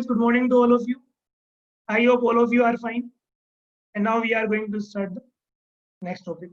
students, good morning to all of you. I hope all of you are fine. And now we are going to start the next topic.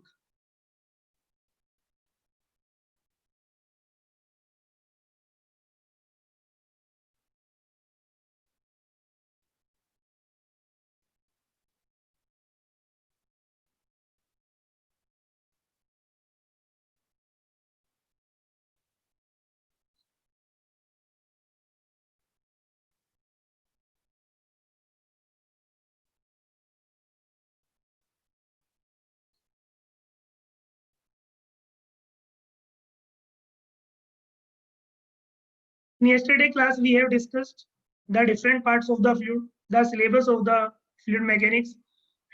In yesterday class, we have discussed the different parts of the fluid, the syllabus of the fluid mechanics,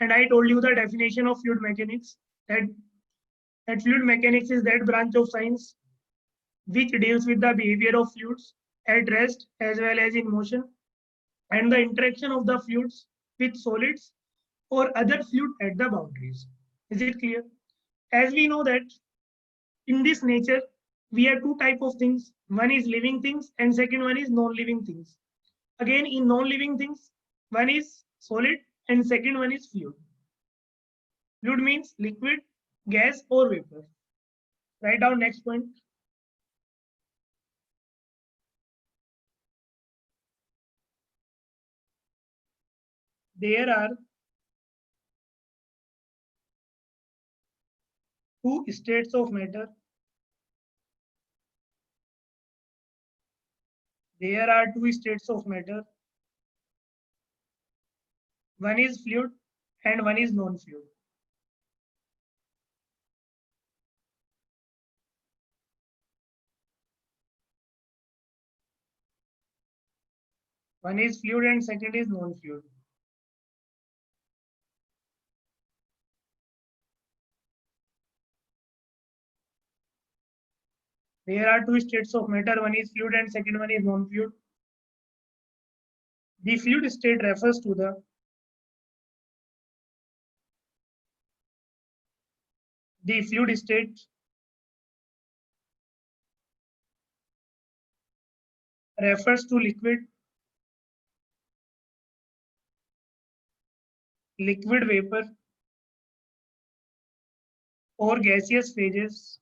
and I told you the definition of fluid mechanics, that fluid mechanics is that branch of science which deals with the behavior of fluids at rest as well as in motion and the interaction of the fluids with solids or other fluid at the boundaries. Is it clear? As we know that in this nature, we have two type of things. One is living things and second one is non-living things. Again, in non-living things, one is solid and second one is fluid. Fluid means liquid, gas or vapor. Write down next point. There are two states of matter. There are two states of matter. One is fluid and one is non-fluid. One is fluid and second is non-fluid. There are two states of matter. One is fluid and second one is non-fluid. The fluid state refers to the fluid state refers to liquid vapor or gaseous phases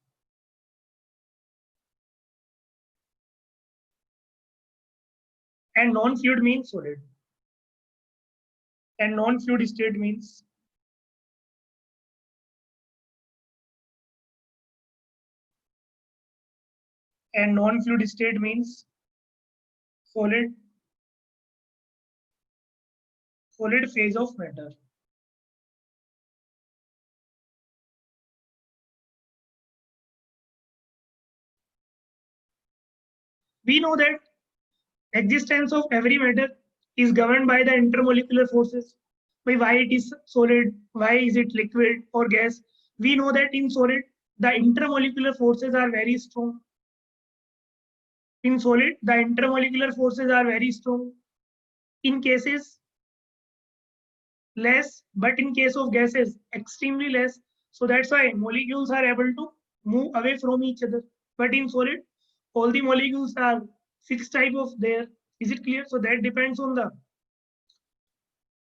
and non-fluid means solid and non-fluid state means solid phase of matter. We know that existence of every matter is governed by the intermolecular forces. By why it is solid, why is it liquid or gas? We know that in solid, the intermolecular forces are very strong. In solid, the intermolecular forces are very strong. In cases less, but in case of gases, extremely less. So that's why molecules are able to move away from each other. But in solid, all the molecules are fixed type of there. Is it clear? So that depends on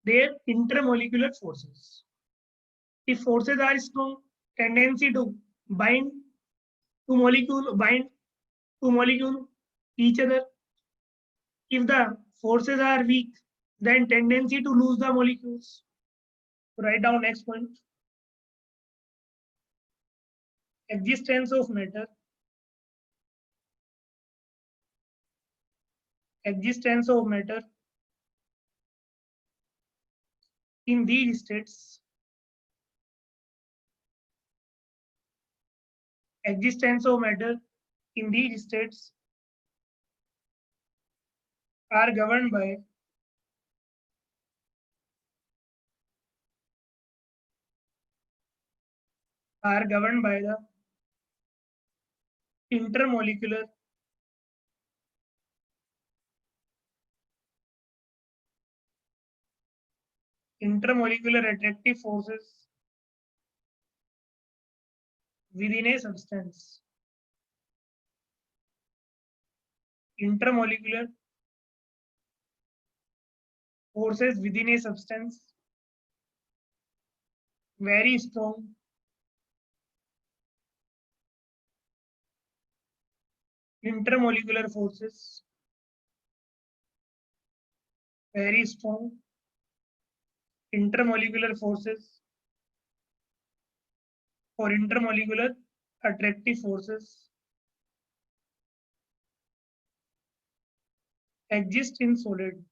their intermolecular forces. If forces are strong, tendency to bind bind to molecule each other. If the forces are weak, then tendency to lose the molecules. Write down next point. Existence of matter. Existence of matter in these states. Existence of matter in these states are governed by the intermolecular attractive forces within a substance. Intermolecular Forces within a substance, very strong. Intermolecular forces, very strong. Intermolecular forces or intermolecular attractive forces exist in solid.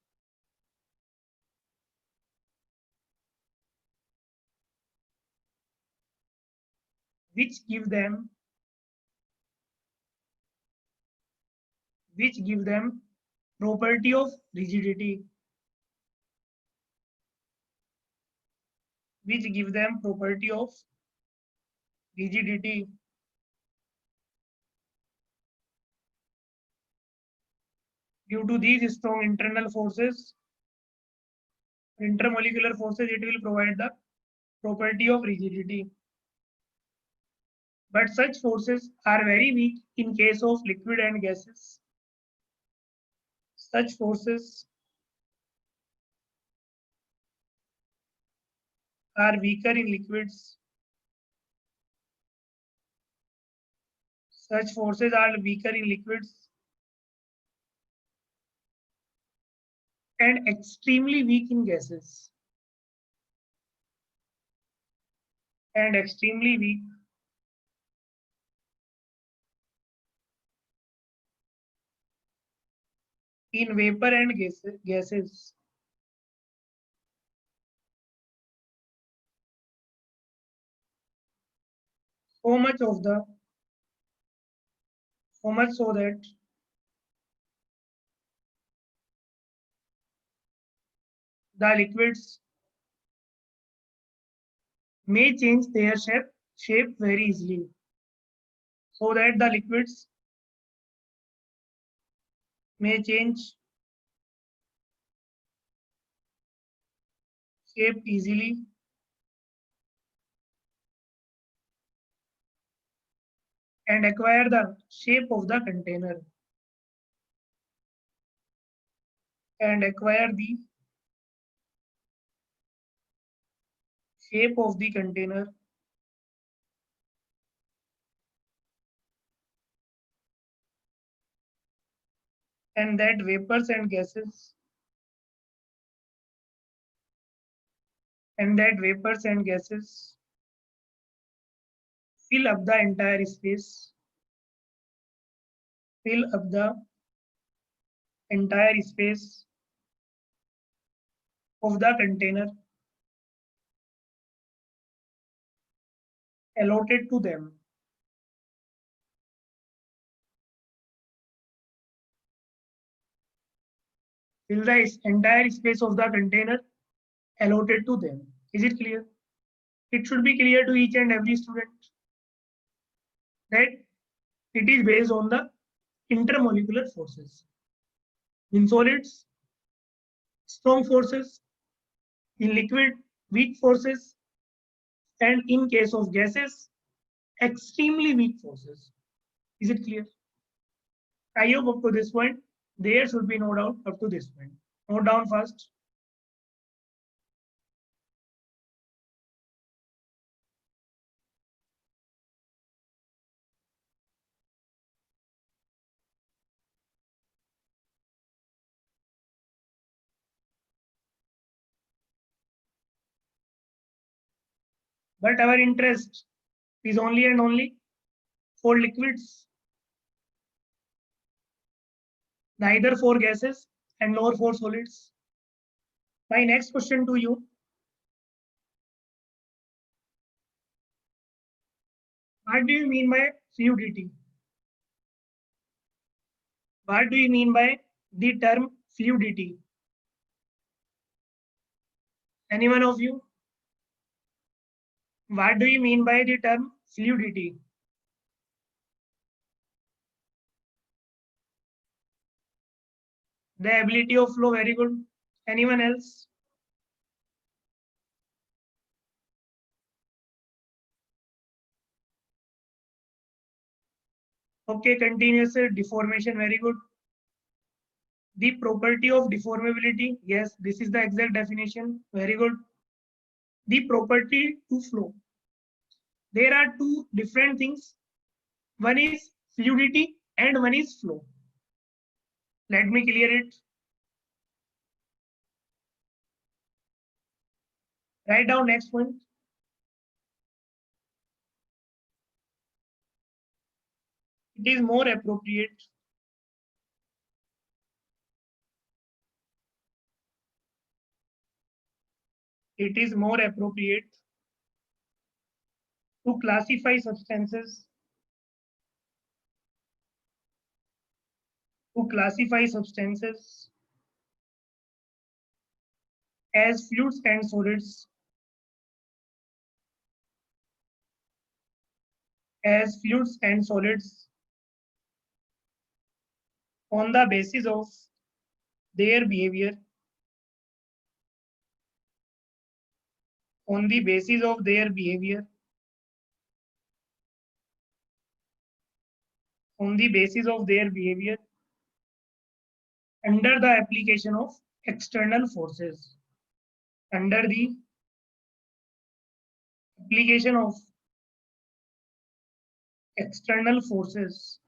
Which give them property of rigidity, which give them property of rigidity. Due to these strong internal forces, intermolecular forces, it will provide the property of rigidity. But such forces are very weak in case of liquid and gases. Such forces are weaker in liquids. Such forces are weaker in liquids and extremely weak in gases. And extremely weak in vapor and gases. So much so that the liquids may change their shape very easily. So that the liquids may change shape easily and acquire the shape of the container. And acquire the shape of the container. And that vapors and gases fill up the entire space, fill up the entire space of the container allotted to them. Fill the entire space of the container allotted to them. Is it clear? It should be clear to each and every student that it is based on the intermolecular forces. In solids, strong forces; in liquid, weak forces; and in case of gases, extremely weak forces. Is it clear? I hope up to this point, there should be no doubt up to this point. Note down first. But our interest is only and only for liquids, neither for gases and nor for solids. My next question to you: what do you mean by fluidity? What do you mean by the term fluidity? Any one of you? What do you mean by the term fluidity? The ability of flow, very good. Anyone else? Okay, continuous deformation, very good. The property of deformability. Yes, this is the exact definition. Very good. The property to flow. There are two different things. One is fluidity and one is flow. Let me clear it. Write down next point. It is more appropriate. It is more appropriate to classify substances as fluids and solids on the basis of their behavior on the basis of their behavior under the application of external forces under the application of external forces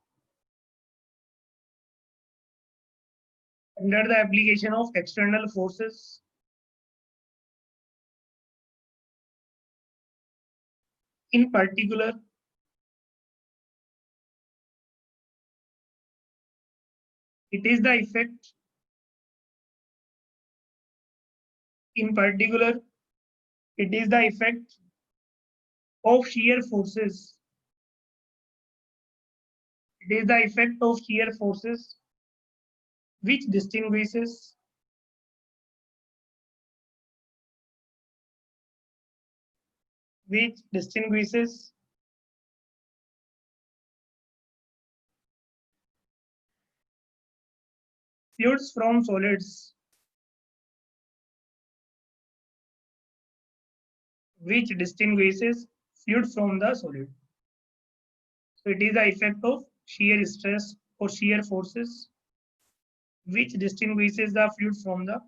under the application of external forces. In particular, it is the effect of shear forces. It is the effect of shear forces which distinguishes fluids from solids, which distinguishes fluid from the solid. So it is the effect of shear stress or shear forces which distinguishes the fluid from the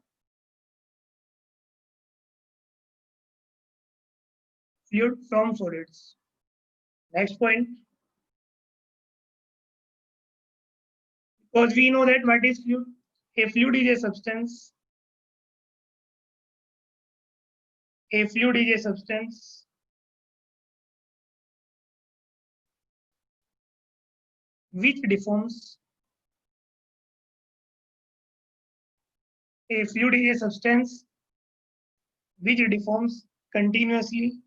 fluid from solids. Next point, because we know that what is fluid. A fluid is a substance. A fluid is a substance which deforms. A fluid is a substance which deforms continuously,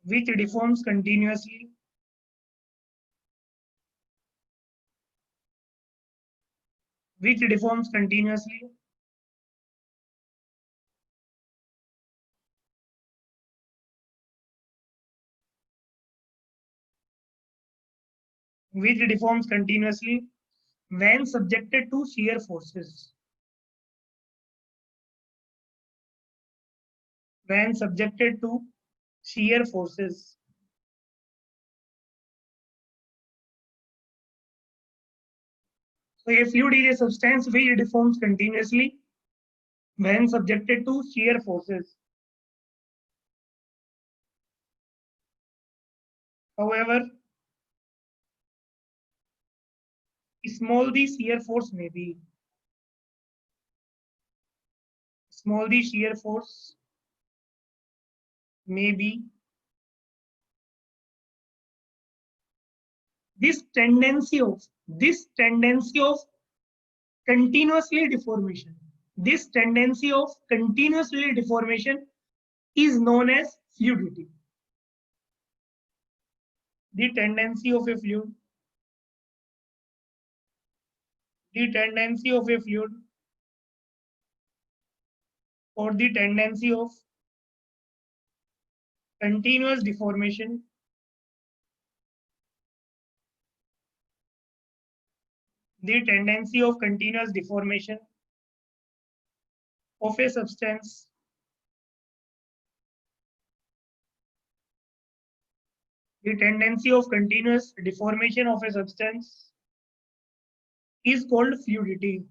which deforms continuously which deforms continuously which deforms continuously when subjected to shear forces. When subjected to shear forces. So a fluid is a substance which deforms continuously when subjected to shear forces. However, small the shear force may be. Small the shear force may be. This tendency of continuously deformation. This tendency of continuously deformation is known as fluidity. The tendency of a fluid, the tendency of a fluid, or the tendency of continuous deformation the tendency of continuous deformation of a substance the tendency of continuous deformation of a substance is called fluidity.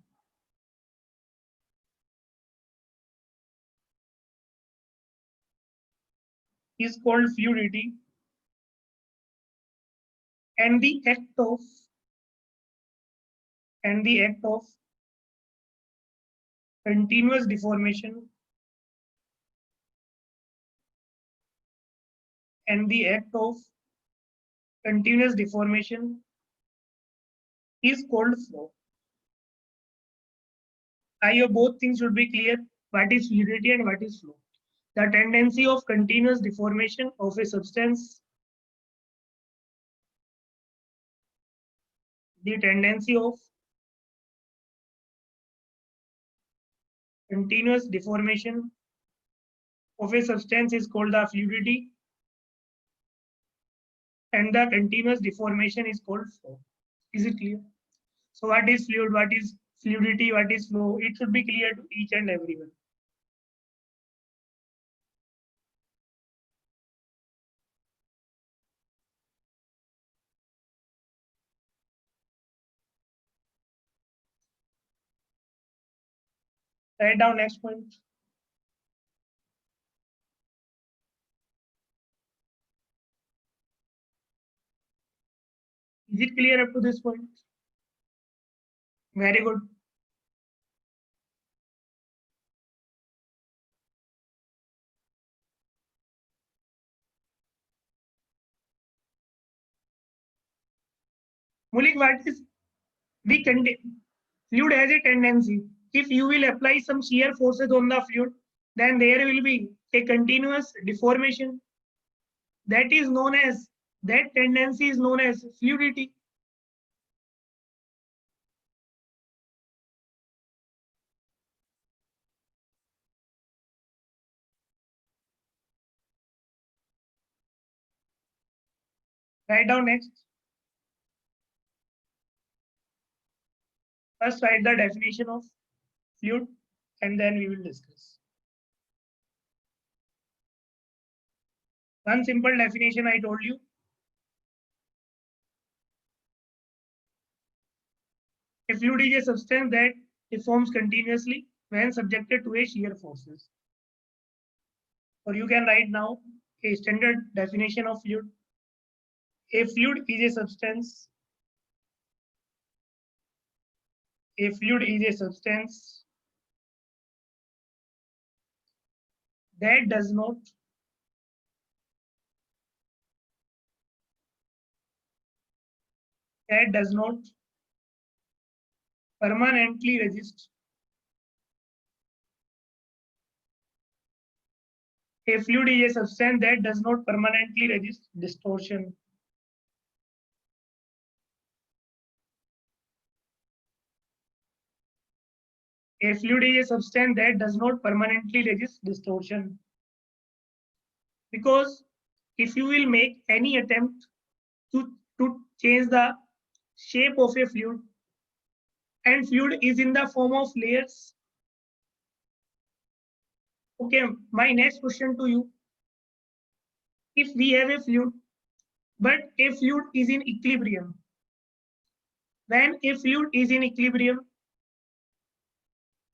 Is called fluidity, and the act of continuous deformation and the act of continuous deformation is called flow. I hope both things should be clear. What is fluidity and what is flow? The tendency of continuous deformation of a substance, the tendency of continuous deformation of a substance is called the fluidity, and the continuous deformation is called flow. Is it clear? So what is fluid, what is fluidity, what is flow? It should be clear to each and everyone. Write down next point. Is it clear up to this point? Very good. Mulik, what is the fluid has a tendency. If you will apply some shear forces on the fluid, then there will be a continuous deformation. That is known as, that tendency is known as fluidity. Write down next. First write the definition of fluid and then we will discuss. One simple definition I told you. A fluid is a substance that deforms continuously when subjected to a shear forces. Or you can write now a standard definition of fluid. A fluid is a substance. A fluid is a substance that does not permanently resist. A fluid is a substance that does not permanently resist distortion. A fluid is a substance that does not permanently resist distortion. Because if you will make any attempt to change the shape of a fluid, and fluid is in the form of layers. Okay, my next question to you. If we have a fluid, but a fluid is in equilibrium, when a fluid is in equilibrium,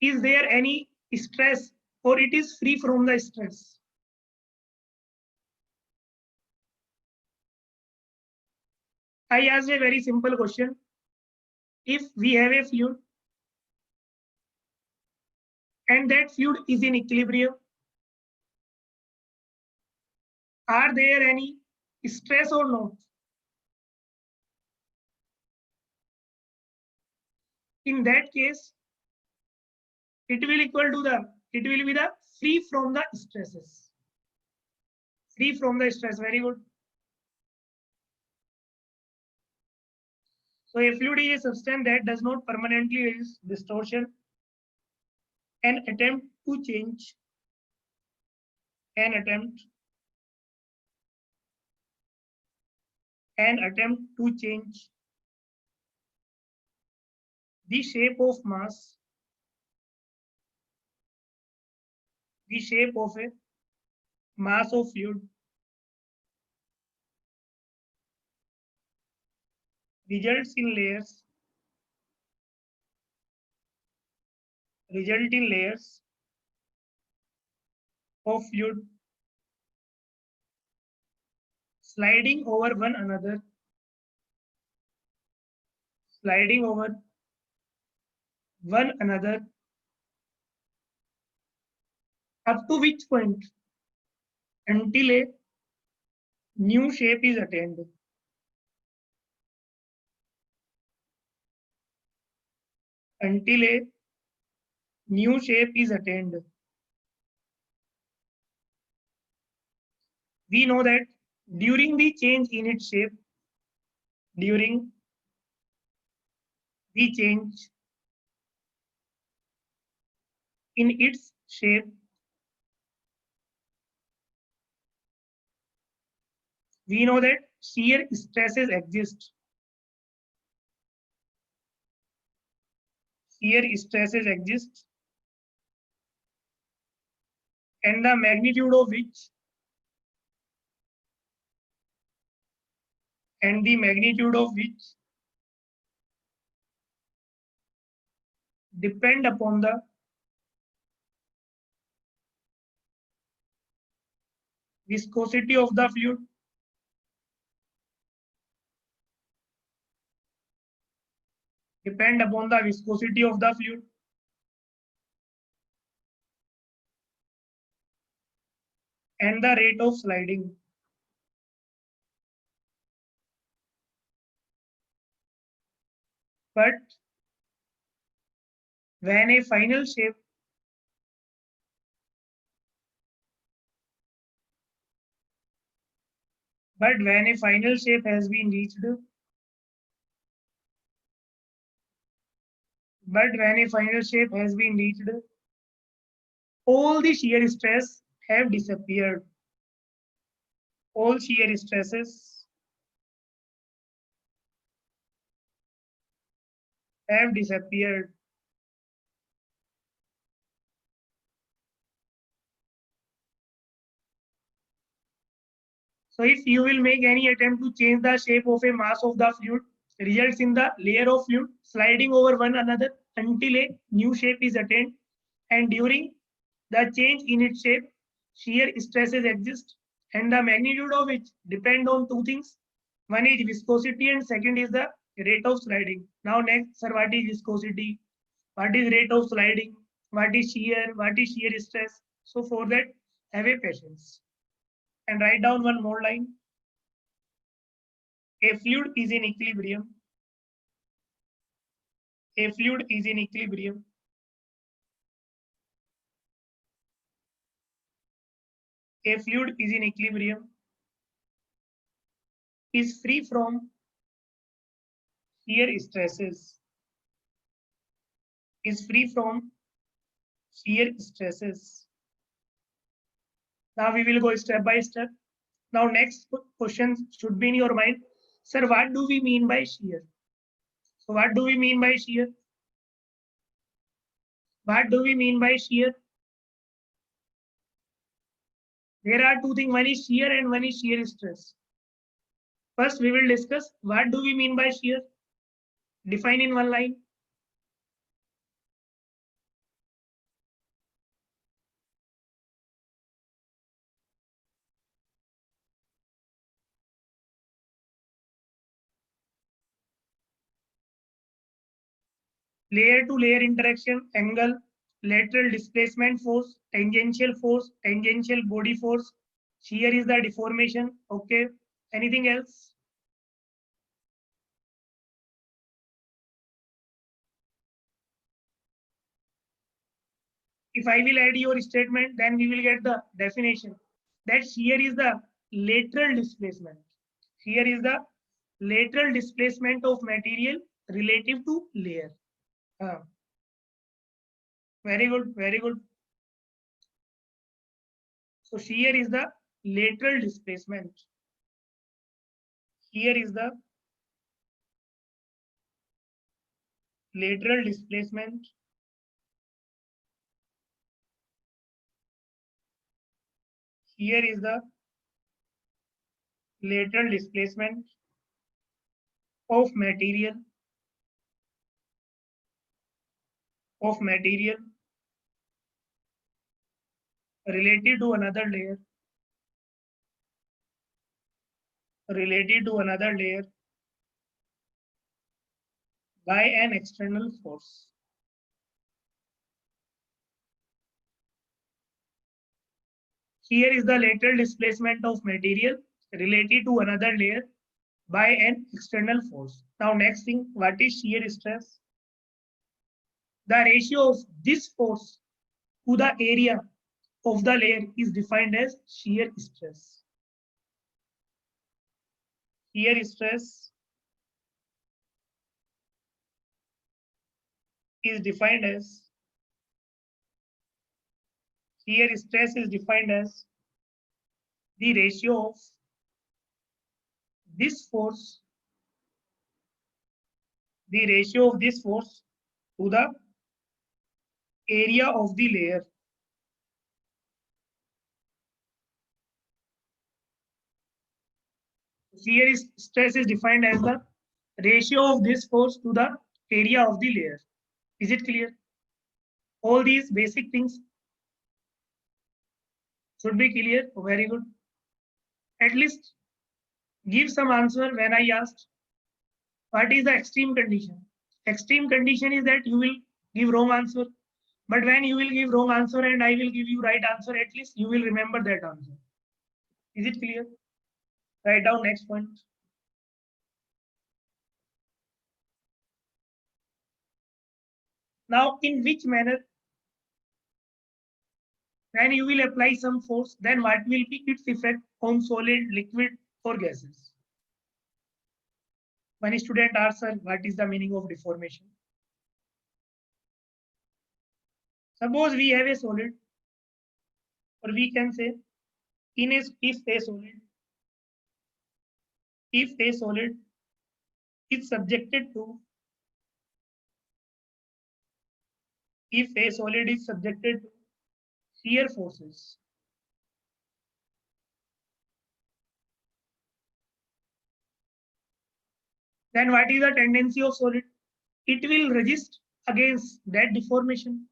is there any stress or it is free from the stress? I asked a very simple question. If we have a fluid and that fluid is in equilibrium, are there any stress or not? In that case, it will be the free from the stresses. Free from the stress, very good. So a fluid is a substance that does not permanently resist distortion. An attempt to change the shape of a mass of fluid results in layers result in layers of fluid sliding over one another, sliding over one another, up to which point? Until a new shape is attained. Until a new shape is attained. We know that during the change in its shape, during the change in its shape, we know that shear stresses exist. Shear stresses exist, and the magnitude of which depend upon the viscosity of the fluid, depend upon the viscosity of the fluid, and the rate of sliding. But when a final shape has been reached, all the shear stress have disappeared. All shear stresses have disappeared. So if you will make any attempt to change the shape of a mass of the fluid, results in the layer of fluid sliding over one another until a new shape is attained, and during the change in its shape, shear stresses exist, and the magnitude of which depend on two things. One is viscosity and second is the rate of sliding. Now next, sir, what is viscosity? What is rate of sliding? What is shear? What is shear stress? So for that, have a patience and write down one more line. A fluid is in equilibrium. A fluid is in equilibrium. A fluid is in equilibrium, is free from shear stresses, is free from shear stresses. Now we will go step by step. Now next question should be in your mind. Sir, what do we mean by shear? So what do we mean by shear? What do we mean by shear? There are two things, one is shear and one is shear stress. First, we will discuss what do we mean by shear. Define in one line. Layer to layer interaction, angle, lateral displacement force, tangential body force. Shear is the deformation. Okay. Anything else? If I will add your statement, then we will get the definition. That shear is the lateral displacement. Shear is the lateral displacement of material relative to layer. Very good, very good. So shear is the lateral displacement. Here is the lateral displacement here is the lateral displacement of material related to another layer, related to another layer by an external force. Here is the lateral displacement of material related to another layer by an external force. Now next thing, what is shear stress? The ratio of this force to the area of the layer is defined as shear stress. Shear stress is defined as shear stress is defined as the ratio of this force, the ratio of this force to the area of the layer. Shear stress is defined as the ratio of this force to the area of the layer. Is it clear? All these basic things should be clear. Very good. At least give some answer when I asked what is the extreme condition. Extreme condition is that you will give wrong answer. But when you will give wrong answer and I will give you right answer, at least you will remember that answer. Is it clear? Write down next point. Now, in which manner, when you will apply some force, then what will be its effect on solid, liquid, or gases? One student asks, sir, what is the meaning of deformation? Suppose we have a solid, or we can say, if a solid is subjected to, if a solid is subjected to shear forces, then what is the tendency of solid? It will resist against that deformation.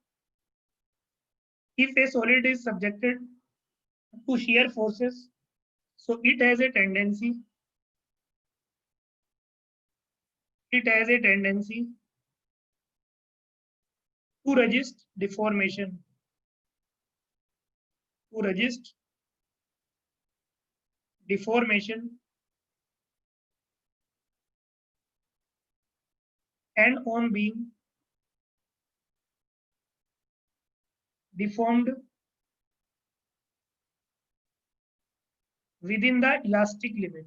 If a solid is subjected to shear forces, so it has a tendency to resist deformation, and on being deformed within the elastic limit.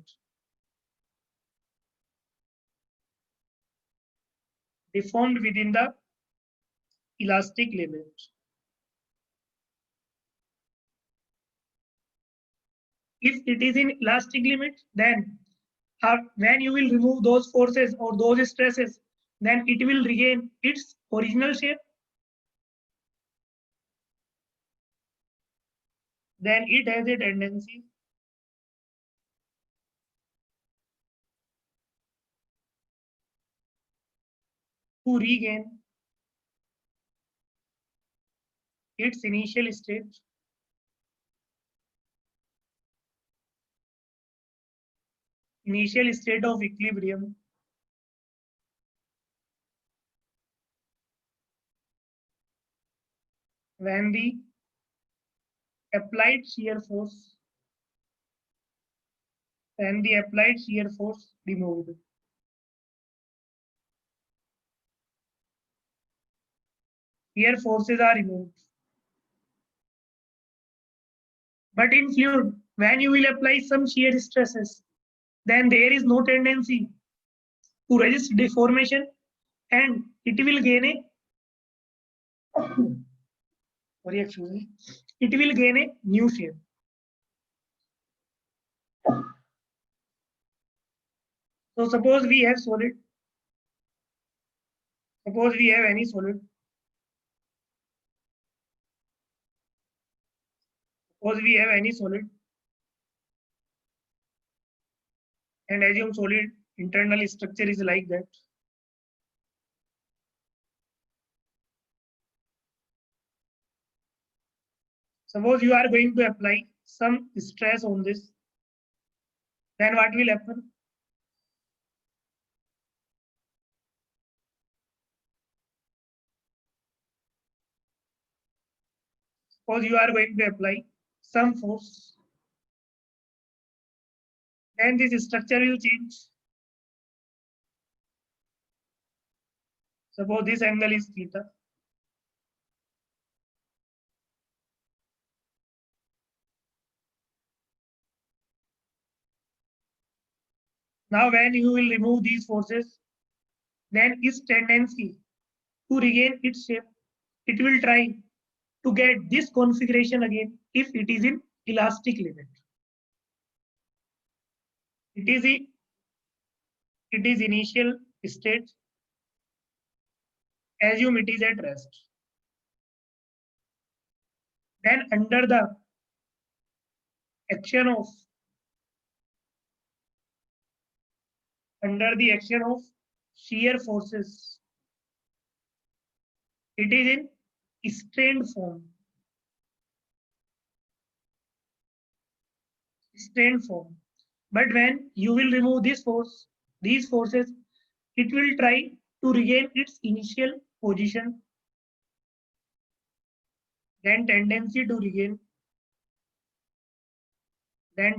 Deformed within the elastic limit. If it is in elastic limit, then when you will remove those forces or those stresses, then it will regain its original shape. Then it has a tendency to regain its initial state of equilibrium when the applied shear force removed. Shear forces are removed. But in fluid, when you will apply some shear stresses, then there is no tendency to resist deformation and it will gain a new shape. So suppose we have solid. Suppose we have any solid. Suppose we have any solid and assume solid internal structure is like that. Suppose you are going to apply some stress on this, then what will happen? Suppose you are going to apply some force, then this structure will change. Suppose this angle is theta. Now when you will remove these forces, then its tendency to regain its shape, it will try to get this configuration again if it is in elastic limit. It is initial state, assume it is at rest. Then under the action of shear forces, it is in strained form. But when you will remove these forces, it will try to regain its initial position, then tendency to regain the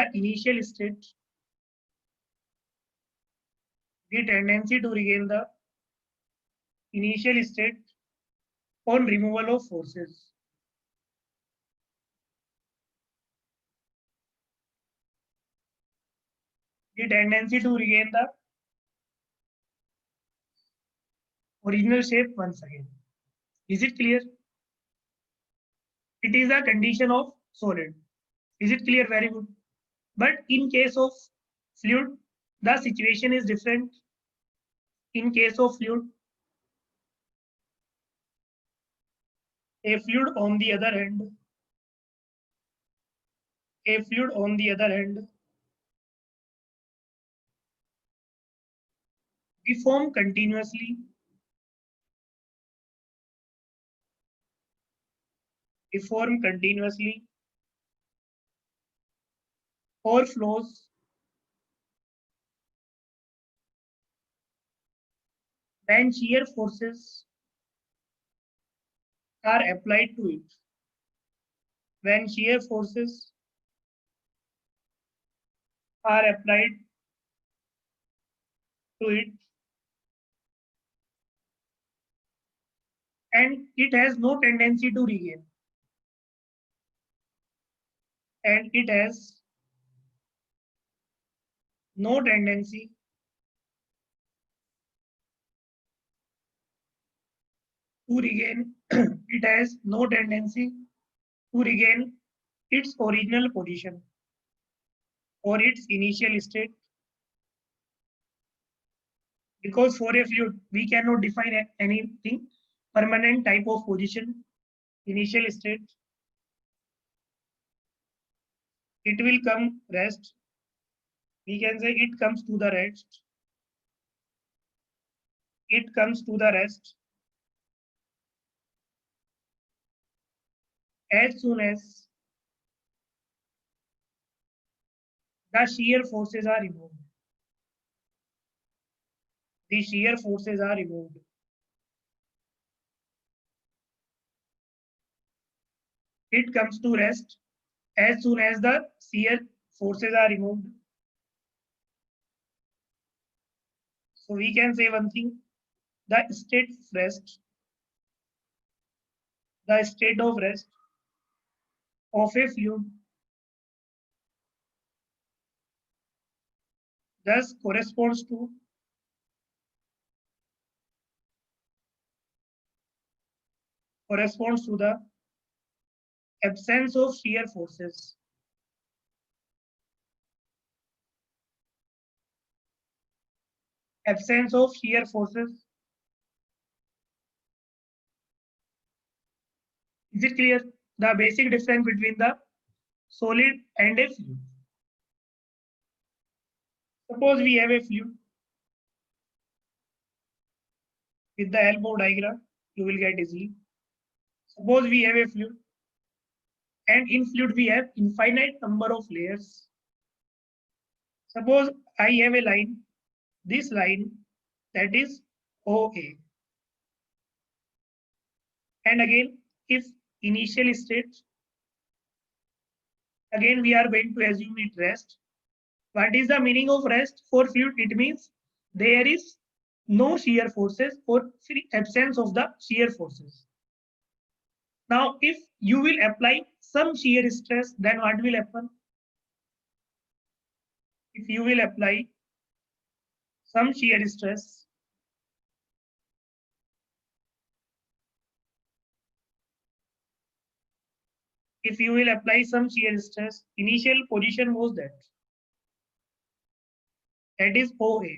initial state, on removal of forces. The tendency to regain the original shape once again. Is it clear? It is a condition of solid. Is it clear? Very good. But in case of fluid, the situation is different. In case of fluid, a fluid on the other hand, deform continuously or flows when shear forces are applied to it. When shear forces are applied to it, and it has no tendency to regain. And it has no tendency to regain. It has no tendency to regain its original position or its initial state, because for a fluid we cannot define anything permanent type of position, initial state. It will come rest. We can say it comes to the rest. It comes to the rest as soon as the shear forces are removed. The shear forces are removed. It comes to rest as soon as the shear forces are removed. So we can say one thing, the state of rest of a fluid thus corresponds to the absence of shear forces. Absence of shear forces. Is it clear? The basic difference between the solid and a fluid. Suppose we have a fluid with the elbow diagram you will get easily. Suppose we have a fluid, and in fluid we have infinite number of layers. Suppose I have a line, this line, that is OA. And again, if initial state, again we are going to assume it rest. What is the meaning of rest for fluid? It means there is no shear forces or absence of the shear forces. Now, if you will apply some shear stress, then what will happen? If you will apply some shear stress, initial position was that is OA.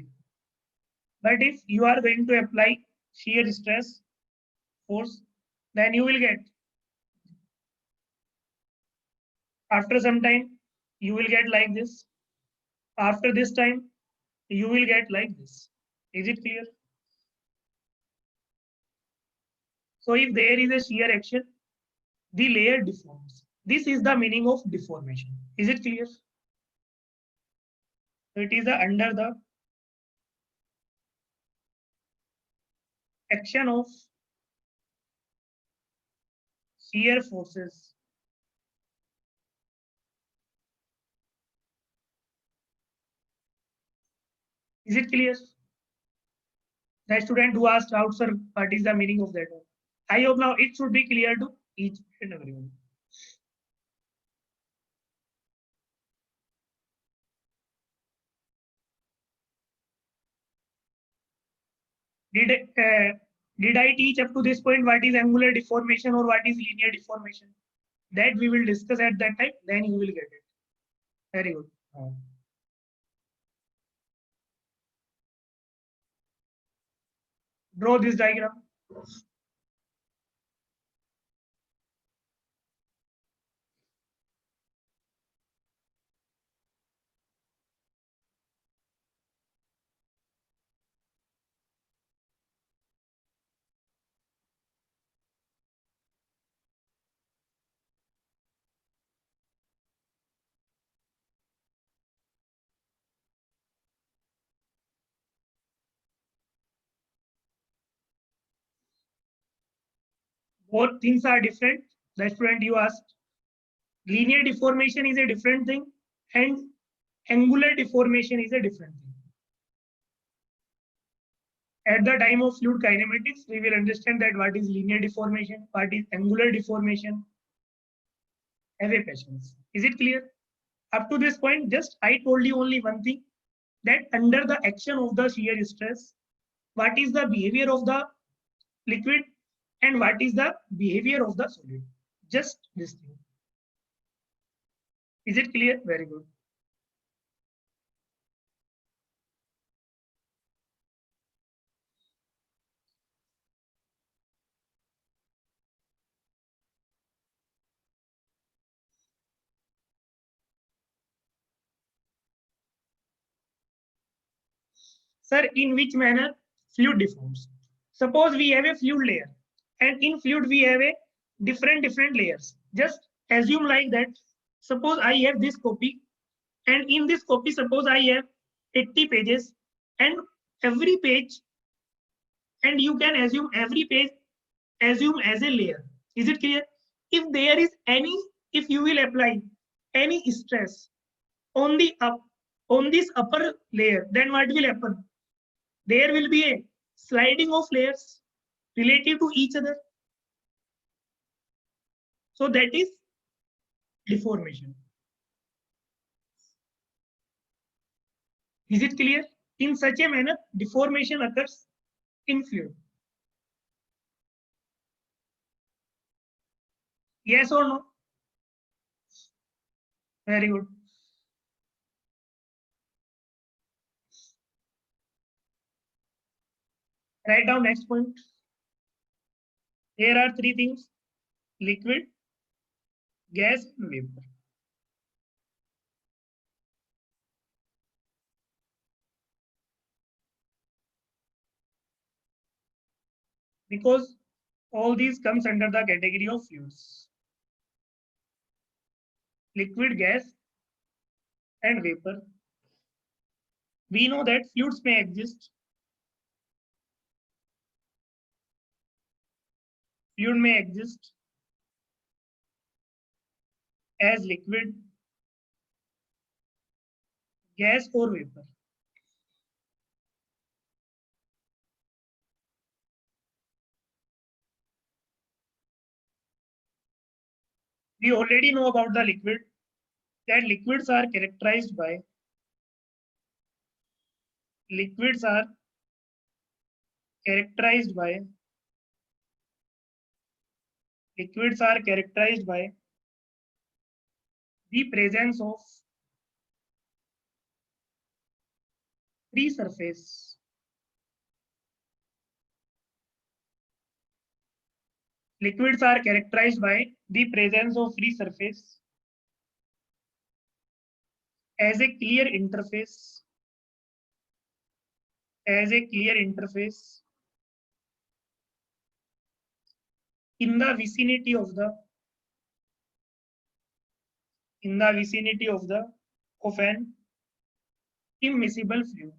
But if you are going to apply shear stress force, then you will get, after some time, you will get like this. After this time, you will get like this. Is it clear? So if there is a shear action, the layer deforms. This is the meaning of deformation. Is it clear? So it is under the action of shear forces. Is it clear? The student who asked out, sir, what is the meaning of that? I hope now it should be clear to each and everyone. Did I teach up to this point what is angular deformation or what is linear deformation? That we will discuss at that time, then you will get it. Very good. Draw this diagram. Both things are different. The student you asked, linear deformation is a different thing and angular deformation is a different thing. At the time of fluid kinematics, we will understand that what is linear deformation, what is angular deformation. Have a patience. Is it clear? Up to this point, just I told you only one thing, that under the action of the shear stress, what is the behavior of the liquid and what is the behavior of the solid. Just this thing. Is it clear? Very good. Sir, in which manner fluid deforms? Suppose we have a fluid layer, and in fluid we have a different layers. Just assume like that. Suppose I have this copy, and in this copy, suppose I have 80 pages, and every page, and you can assume every page assume as a layer. Is it clear? If there is any, if you will apply any stress on the on this upper layer, then what will happen? There will be a sliding of layers relative to each other. So that is deformation. Is it clear? In such a manner, deformation occurs in fluid. Yes or no? Very good. Write down next point. Here are three things: liquid, gas, and vapor. Because All these comes under the category of fluids. Liquid, gas, and vapor. We know that fluids may exist. Fluid may exist as liquid, gas, or vapor. We already know about the liquid, that liquids are characterized by liquids are characterized by liquids are characterized by the presence of free surface. Liquids are characterized by the presence of free surface as a clear interface in the vicinity of of an immiscible fluid.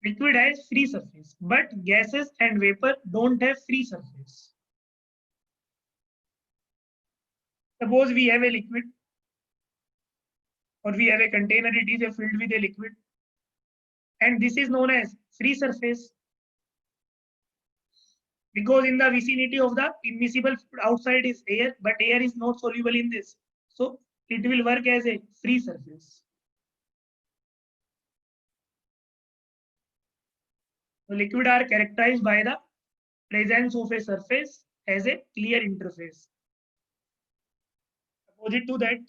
Liquid has free surface, but gases and vapor don't have free surface. Suppose we have a liquid or we have a container, it is filled with a liquid, and this is known as free surface because in the vicinity of the immiscible outside is air, but air is not soluble in this. So it will work as a free surface. So liquid are characterized by the presence of a surface as a clear interface. Opposite to that,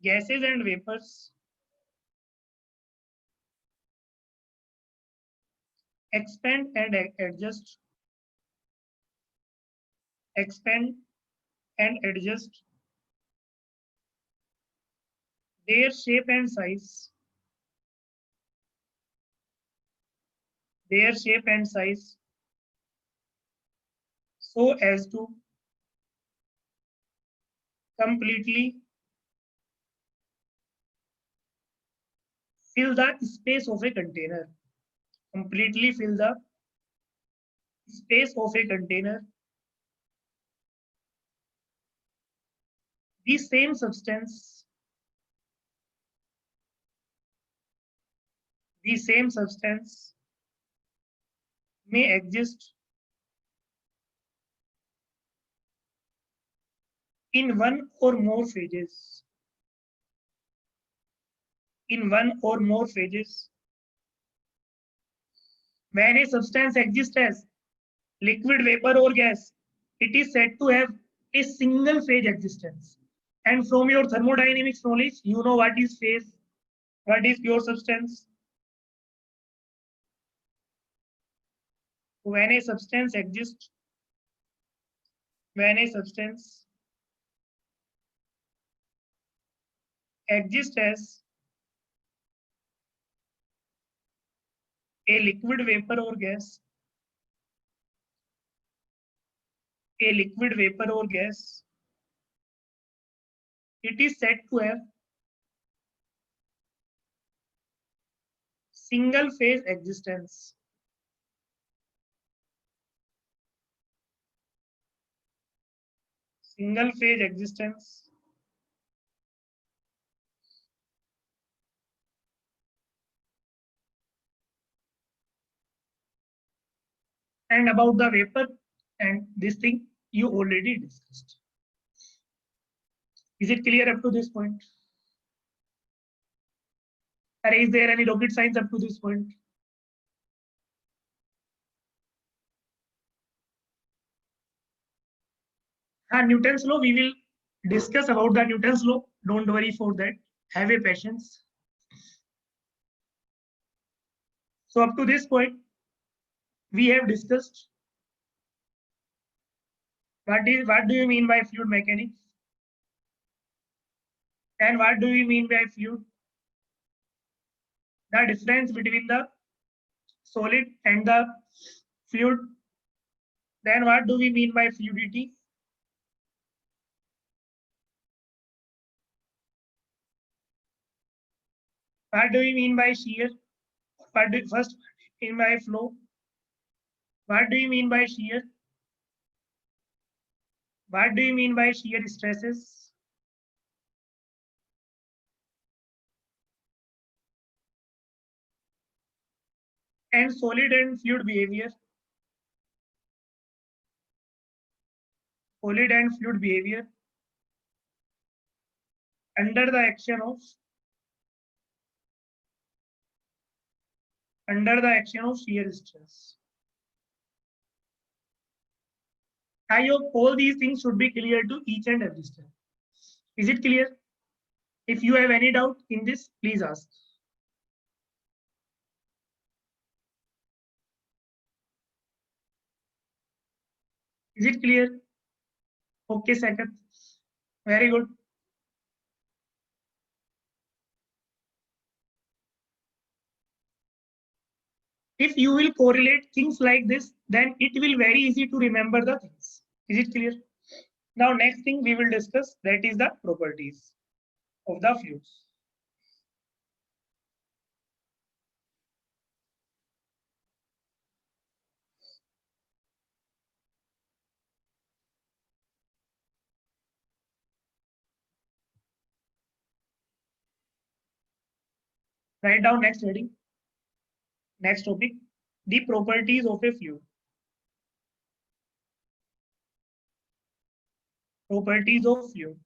gases and vapors expand and adjust their shape and size so as to completely fill the space of a container. Completely fill the space of a container. The same substance may exist in one or more phases. When a substance exists as liquid, vapor, or gas, it is said to have a single phase existence. And from your thermodynamics knowledge, you know what is phase, what is pure substance. When a substance exists as a liquid, vapor, or gas, it is said to have single phase existence. Single phase existence. And about the vapor and this thing you already discussed. Is it clear up to this point? Or is there any rocket science up to this point? Newton's law, we will discuss about the Newton's law. Don't worry for that. Have a patience. So up to this point, we have discussed what do you mean by fluid mechanics? And what do we mean by fluid? the difference between the solid and the fluid. Then what do we mean by fluidity? What do we mean by shear? First, in by flow. What do you mean by shear? What do you mean by shear stresses? And solid and fluid behavior. Solid and fluid behavior under the action of shear stress. I hope all these things should be clear to each and every step. Is it clear? If you have any doubt in this, please ask. Is it clear? Okay, Saket. Very good. If you will correlate things like this, then it will very easy to remember the things. Is it clear? Now, next thing we will discuss, that is the properties of the fluids. Write down next heading. Next topic, the properties of a fluid. Properties of fluid.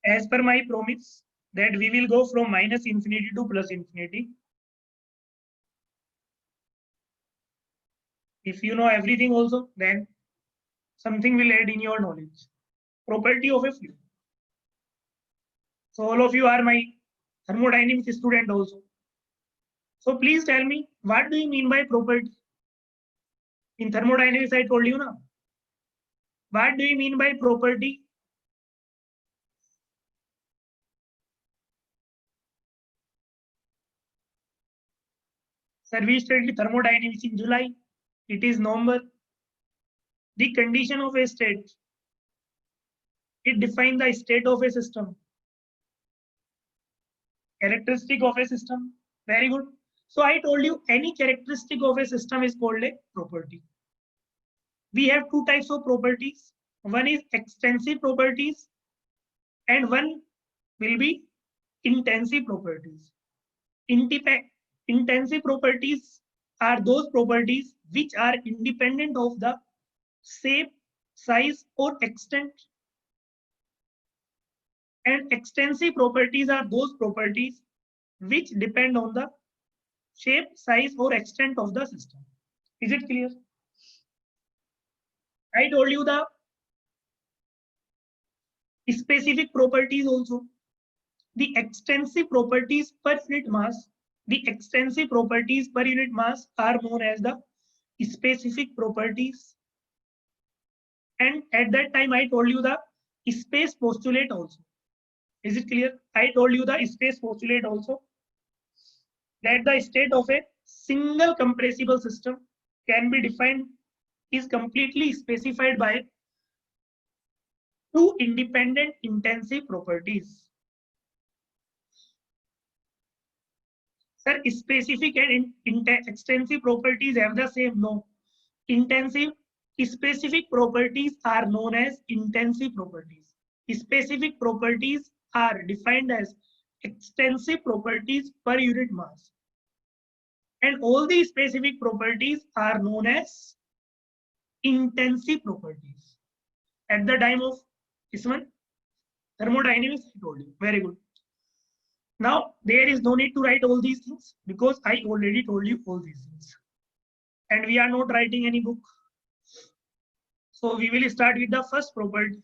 As per my promise that we will go from minus infinity to plus infinity. If you know everything also, then something will add in your knowledge. Property of a fluid. So all of you are my thermodynamics student also. So please tell me, what do you mean by property? In thermodynamics, I told you now. What do you mean by property? Sir, we studied thermodynamics in July. It is November. The condition of a state. It defines the state of a system. Characteristic of a system. Very good. So I told you any characteristic of a system is called a property. We have two types of properties. One is extensive properties and one will be intensive properties. Intensive properties are those properties which are independent of the shape, size, or extent. And extensive properties are those properties which depend on the shape, size, or extent of the system. Is it clear? I told you the specific properties also. The extensive properties per unit mass, the extensive properties per unit mass are known as the specific properties. And at that time, I told you the space postulate also. Is it clear? I told you the space postulate also, that the state of a single compressible system can be defined, is completely specified by two independent intensive properties. Sir, specific and extensive properties have the same? No. Intensive, specific properties are known as intensive properties. Specific properties are defined as extensive properties per unit mass. And all the specific properties are known as intensive properties. At the time of this one, thermodynamics, I told you. Very good. Now, there is no need to write all these things because I already told you all these things. And we are not writing any book. So we will start with the first property.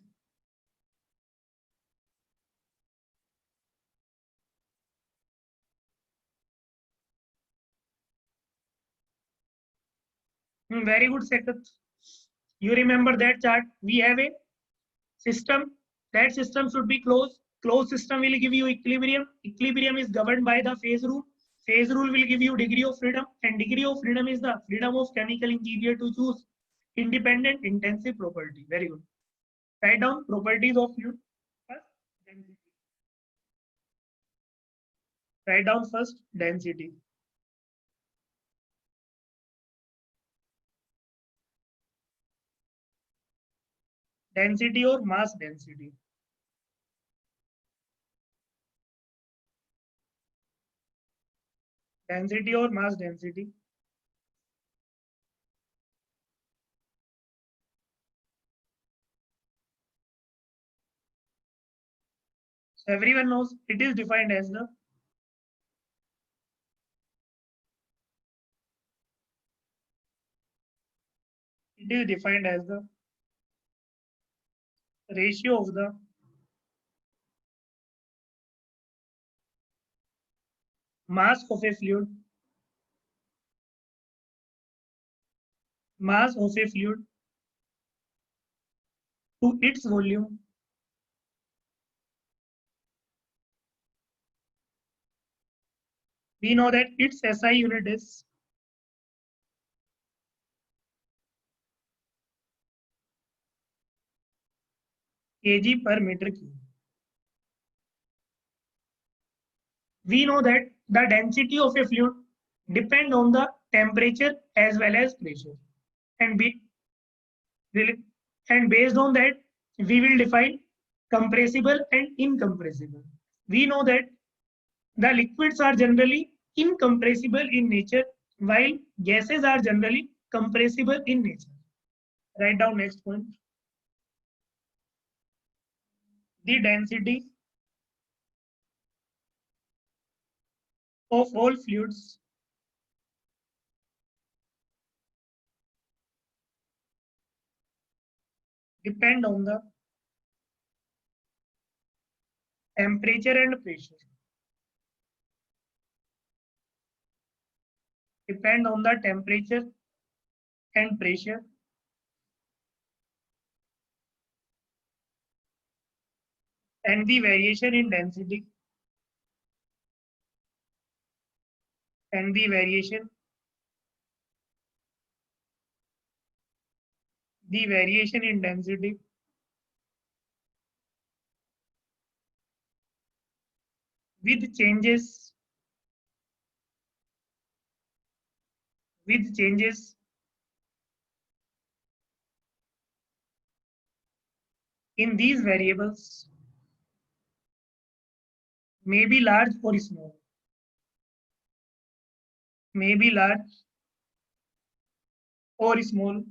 Very good, Sakat. You remember that chart? We have a system. That system should be closed. Closed system will give you equilibrium. Equilibrium is governed by the phase rule. Phase rule will give you degree of freedom, and degree of freedom is the freedom of chemical engineer to choose independent intensive property. Very good. Write down properties of fluid. First, density. Write down first density. Density or mass density. Density or mass density. So everyone knows it is defined as the ratio of the mass of a fluid, mass of a fluid to its volume. We know that its SI unit is kg per meter cube. We know that the density of a fluid depend on the temperature as well as pressure, and be and based on that we will define compressible and incompressible. We know that the liquids are generally incompressible in nature, while gases are generally compressible in nature. Write down next point. The density of all fluids depend on the temperature and pressure. Depend on the temperature and pressure and the variation in density and the variation in density with changes in these variables may be large or small, may be large or small,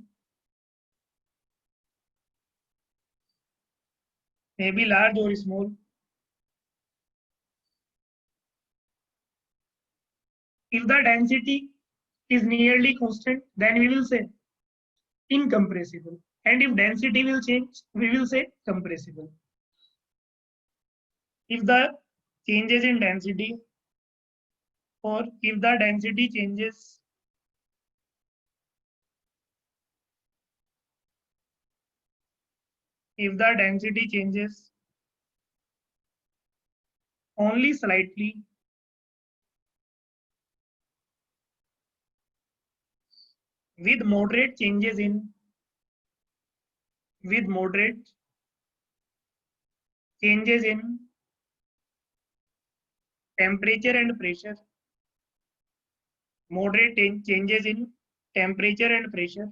may be large or small. If the density is nearly constant, then we will say incompressible. And if density will change, we will say compressible. If the changes in density or if the density changes only slightly with moderate changes in with moderate changes in temperature and pressure, moderate changes in temperature and pressure,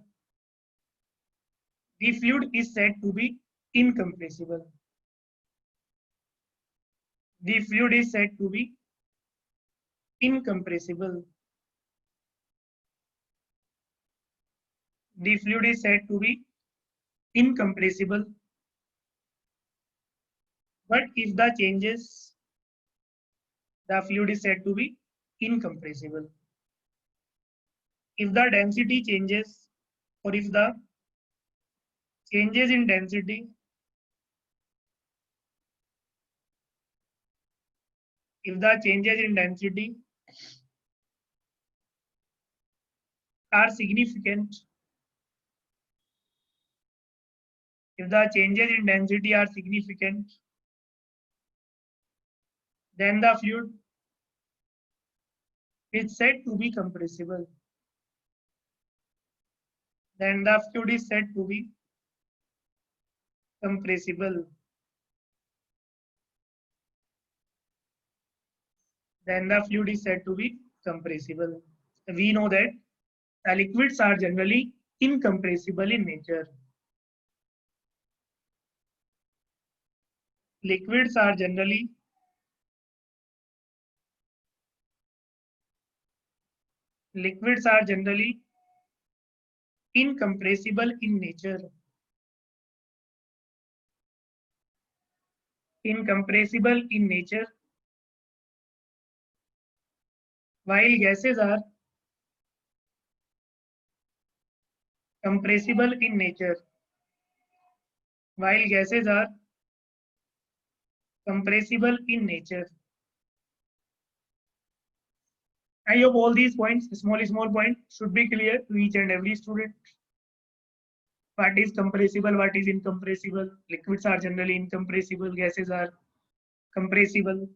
the fluid is said to be incompressible. The fluid is said to be incompressible. The fluid is said to be incompressible. But if the changes, the fluid is said to be incompressible. If the density changes, or if the changes in density, if the changes in density are significant, If the changes in density are significant, then the fluid is said to be compressible. Then the fluid is said to be compressible. Then the fluid is said to be compressible. We know that the liquids are generally incompressible in nature. Liquids are generally incompressible in nature. Incompressible in nature, while gases are compressible in nature. While gases are compressible in nature. I hope all these points, small points, should be clear to each and every student. What is compressible, what is incompressible? Liquids are generally incompressible, gases are compressible.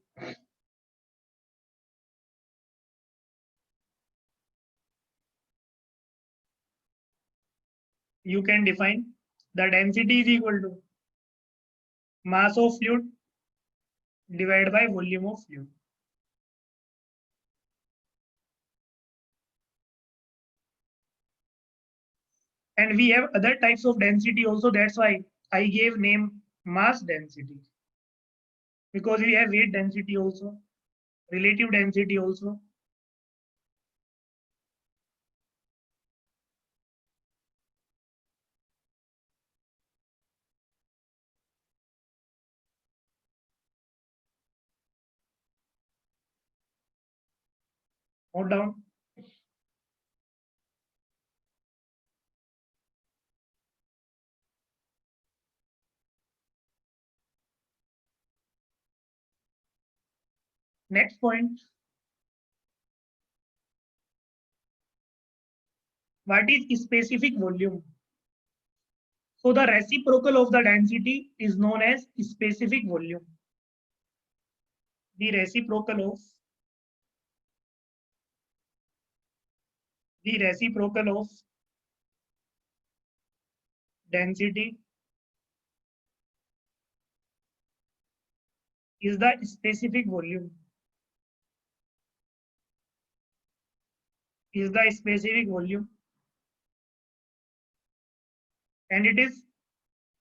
You can define the density is equal to mass of fluid divided by volume of fluid. And we have other types of density also. That's why I gave name mass density, because we have weight density also, relative density also. Note down. Next point. What is specific volume? So the reciprocal of the density is known as specific volume. The reciprocal of density is the specific volume. Is the specific volume, and it is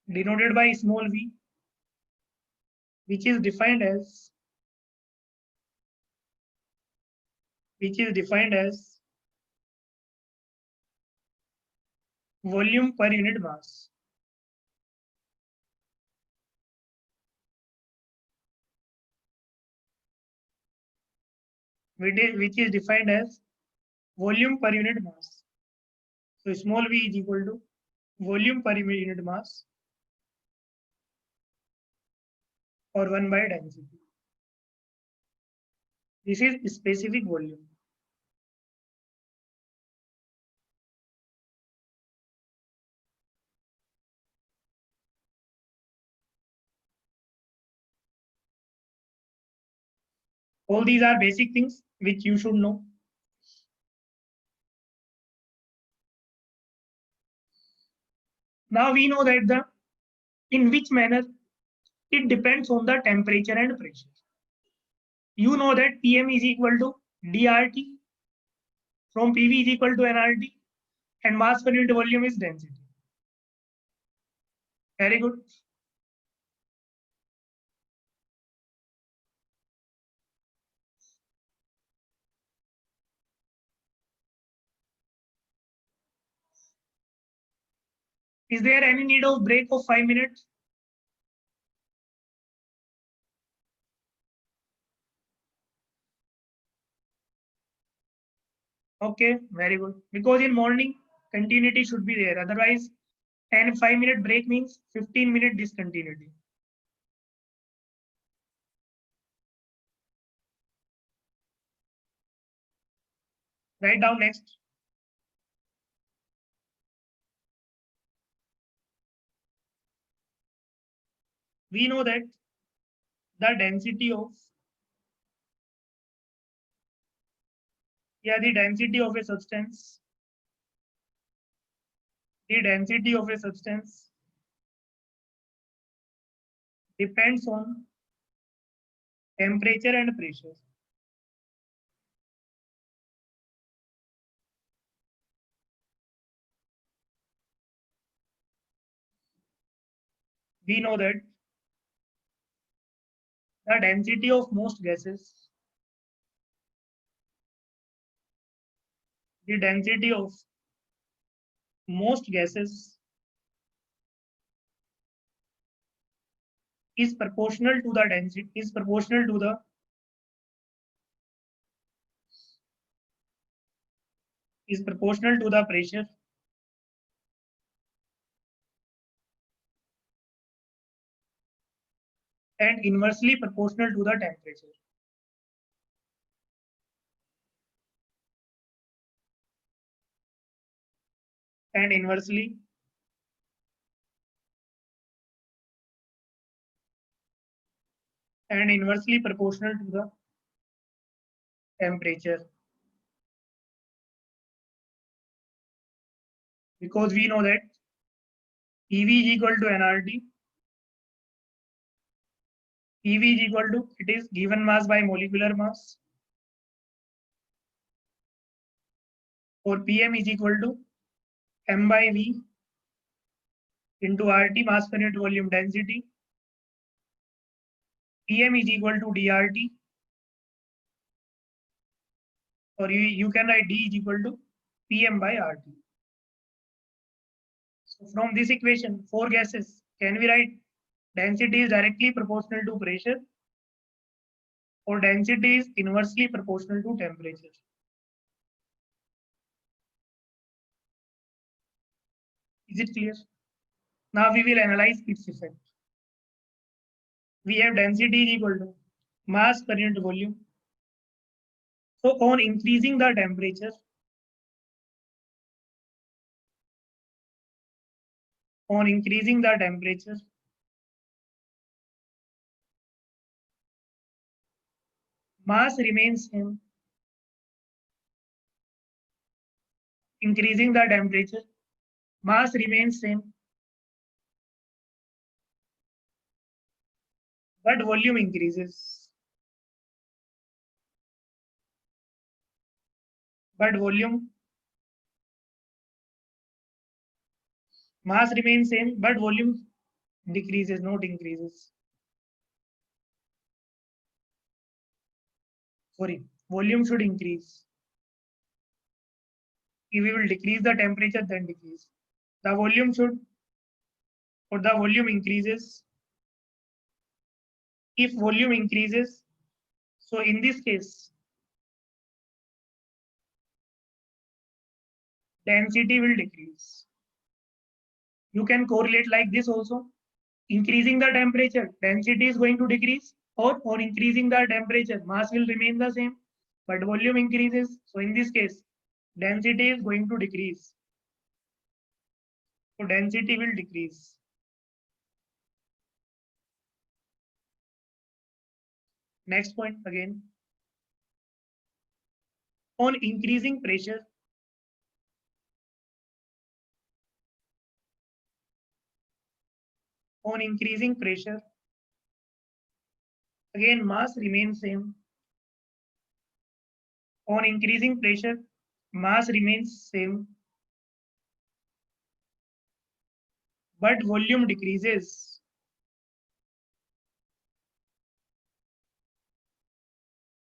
denoted by small v, which is defined as volume per unit mass. Which is defined as volume per unit mass. So small v is equal to volume per unit mass or 1 by density. This is specific volume. All these are basic things which you should know. Now we know that in which manner it depends on the temperature and pressure. You know that Pm is equal to dRT from PV is equal to nRT, and mass per unit volume is density. Very good. Is there any need of break of 5 minutes? Okay, very good. Because in morning, continuity should be there. Otherwise, and 5 minute break means 15-minute discontinuity. Write down next. we know that the density of the density of a substance, the density of a substance depends on temperature and pressure. We know that the density of most gases, the density of most gases is proportional to the density, is proportional to the pressure and inversely proportional to the temperature. And inversely proportional to the temperature. Because we know that EV is equal to nRT. EV is equal to, it is given mass by molecular mass, or PM is equal to M by V into RT, mass per unit volume density. PM is equal to DRT, or you can write D is equal to PM by RT. So from this equation, four gases, can we write density is directly proportional to pressure, or density is inversely proportional to temperature? Is it clear? Now we will analyze its effect. We have density is equal to mass per unit volume. So on increasing the temperature, mass remains same. Increasing the temperature, mass remains same, but volume increases. Mass remains same, but volume decreases, not increases. Sorry, volume should increase. If we will decrease the temperature, then decrease. The volume should, or the volume increases. If volume increases, so in this case, density will decrease. You can correlate like this also. Increasing the temperature, density is going to decrease, or on increasing the temperature, mass will remain the same, but volume increases. So in this case, density is going to decrease. So density will decrease. Next point again. On increasing pressure, again mass remains same. On increasing pressure, mass remains same, but volume decreases.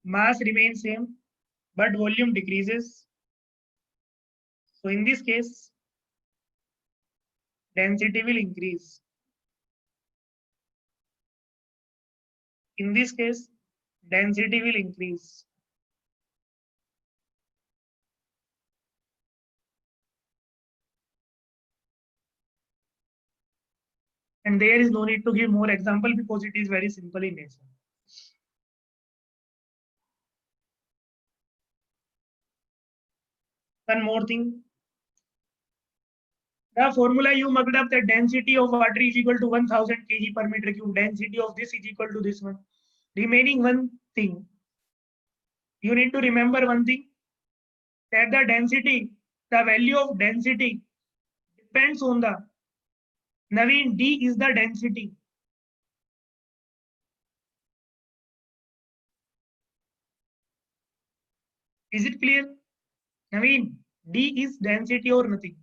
Mass remains same, but volume decreases. So in this case, density will increase. In this case, density will increase. And there is no need to give more example because it is very simple in nature. One more thing. The formula you mucked up, that density of water is equal to 1000 kg per meter cube. Density of this is equal to this one. Remaining one thing. You need to remember one thing, that the density, the value of density depends on the, Naveen, D is the density. Is it clear? Naveen, D is density or nothing.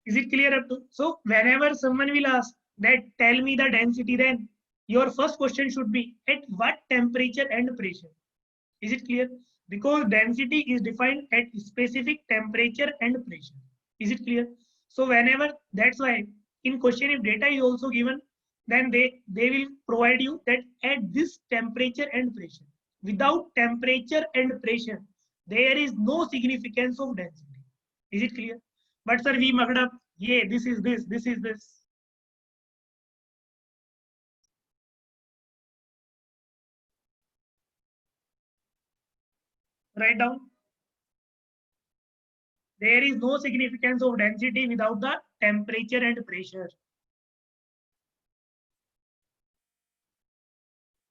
Is it clear up to? So whenever someone will ask that tell me the density, then your first question should be at what temperature and pressure. Is it clear? Because density is defined at specific temperature and pressure. Is it clear? So whenever, that's why in question if data is also given, then they will provide you that at this temperature and pressure. Without temperature and pressure, there is no significance of density. Is it clear? But sir, we mucked up. Yeah, this is this, this is this. Write down. There is no significance of density without the temperature and pressure.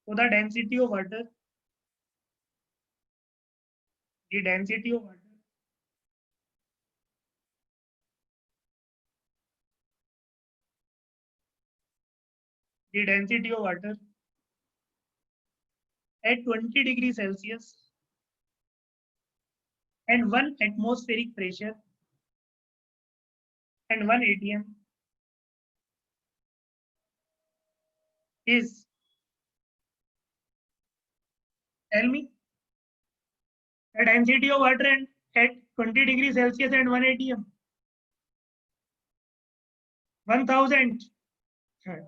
So the density of water, the density of water, the density of water at 20 degrees Celsius and 1 atmospheric pressure and 1 atm is, tell me, the density of water and at 20 degrees Celsius and 1 atm. 1000,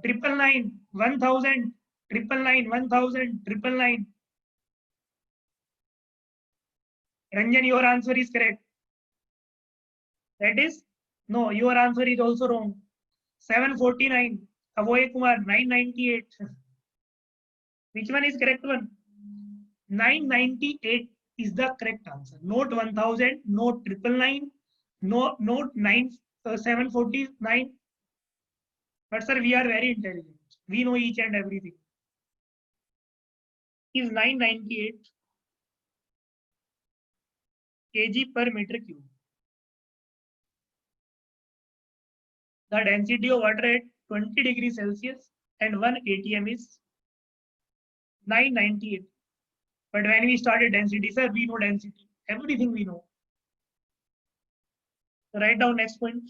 triple nine, 1000, triple nine, 1000, triple nine. Ranjan, your answer is correct. That is, no, your answer is also wrong. 749. Avoy Kumar, 998. Which one is correct one? 998 is the correct answer. Note 1000, note 999, note 749. But sir, we are very intelligent. We know each and everything. Is 998 kg per meter cube. The density of water at 20 degrees Celsius and 1 atm is 998. But when we started density, sir, we know density. Everything we know. So write down next point.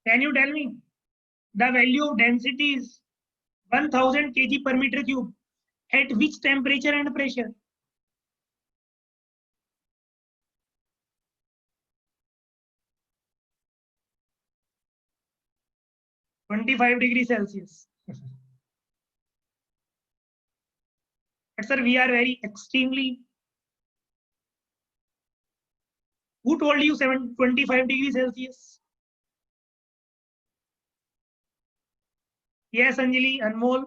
Can you tell me the value of density is 1000 kg per meter cube at which temperature and pressure? 25 degrees Celsius. But sir, we are very extremely. Who told you 25 degrees Celsius? Yes, Anjali, Anmol.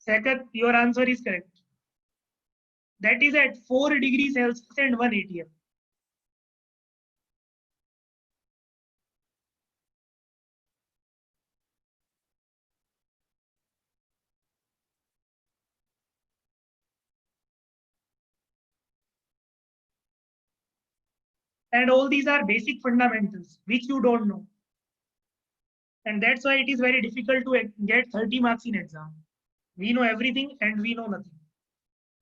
Sakat, your answer is correct. That is at 4 degrees Celsius and 1 atm. And all these are basic fundamentals which you don't know. And that's why it is very difficult to get 30 marks in exam. We know everything and we know nothing.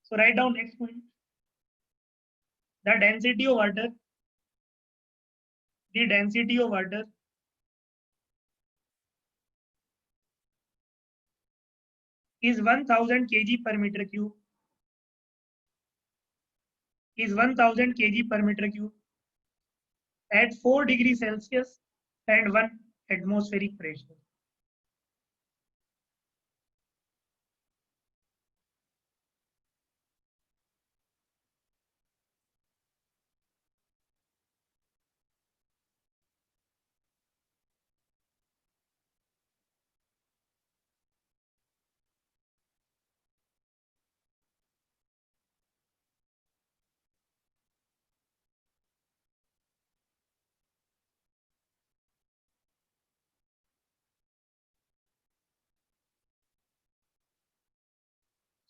So write down next point. The density of water, the density of water is 1000 kg per meter cube, is 1000 kg per meter cube at 4 degrees Celsius and 1 atmospheric pressure.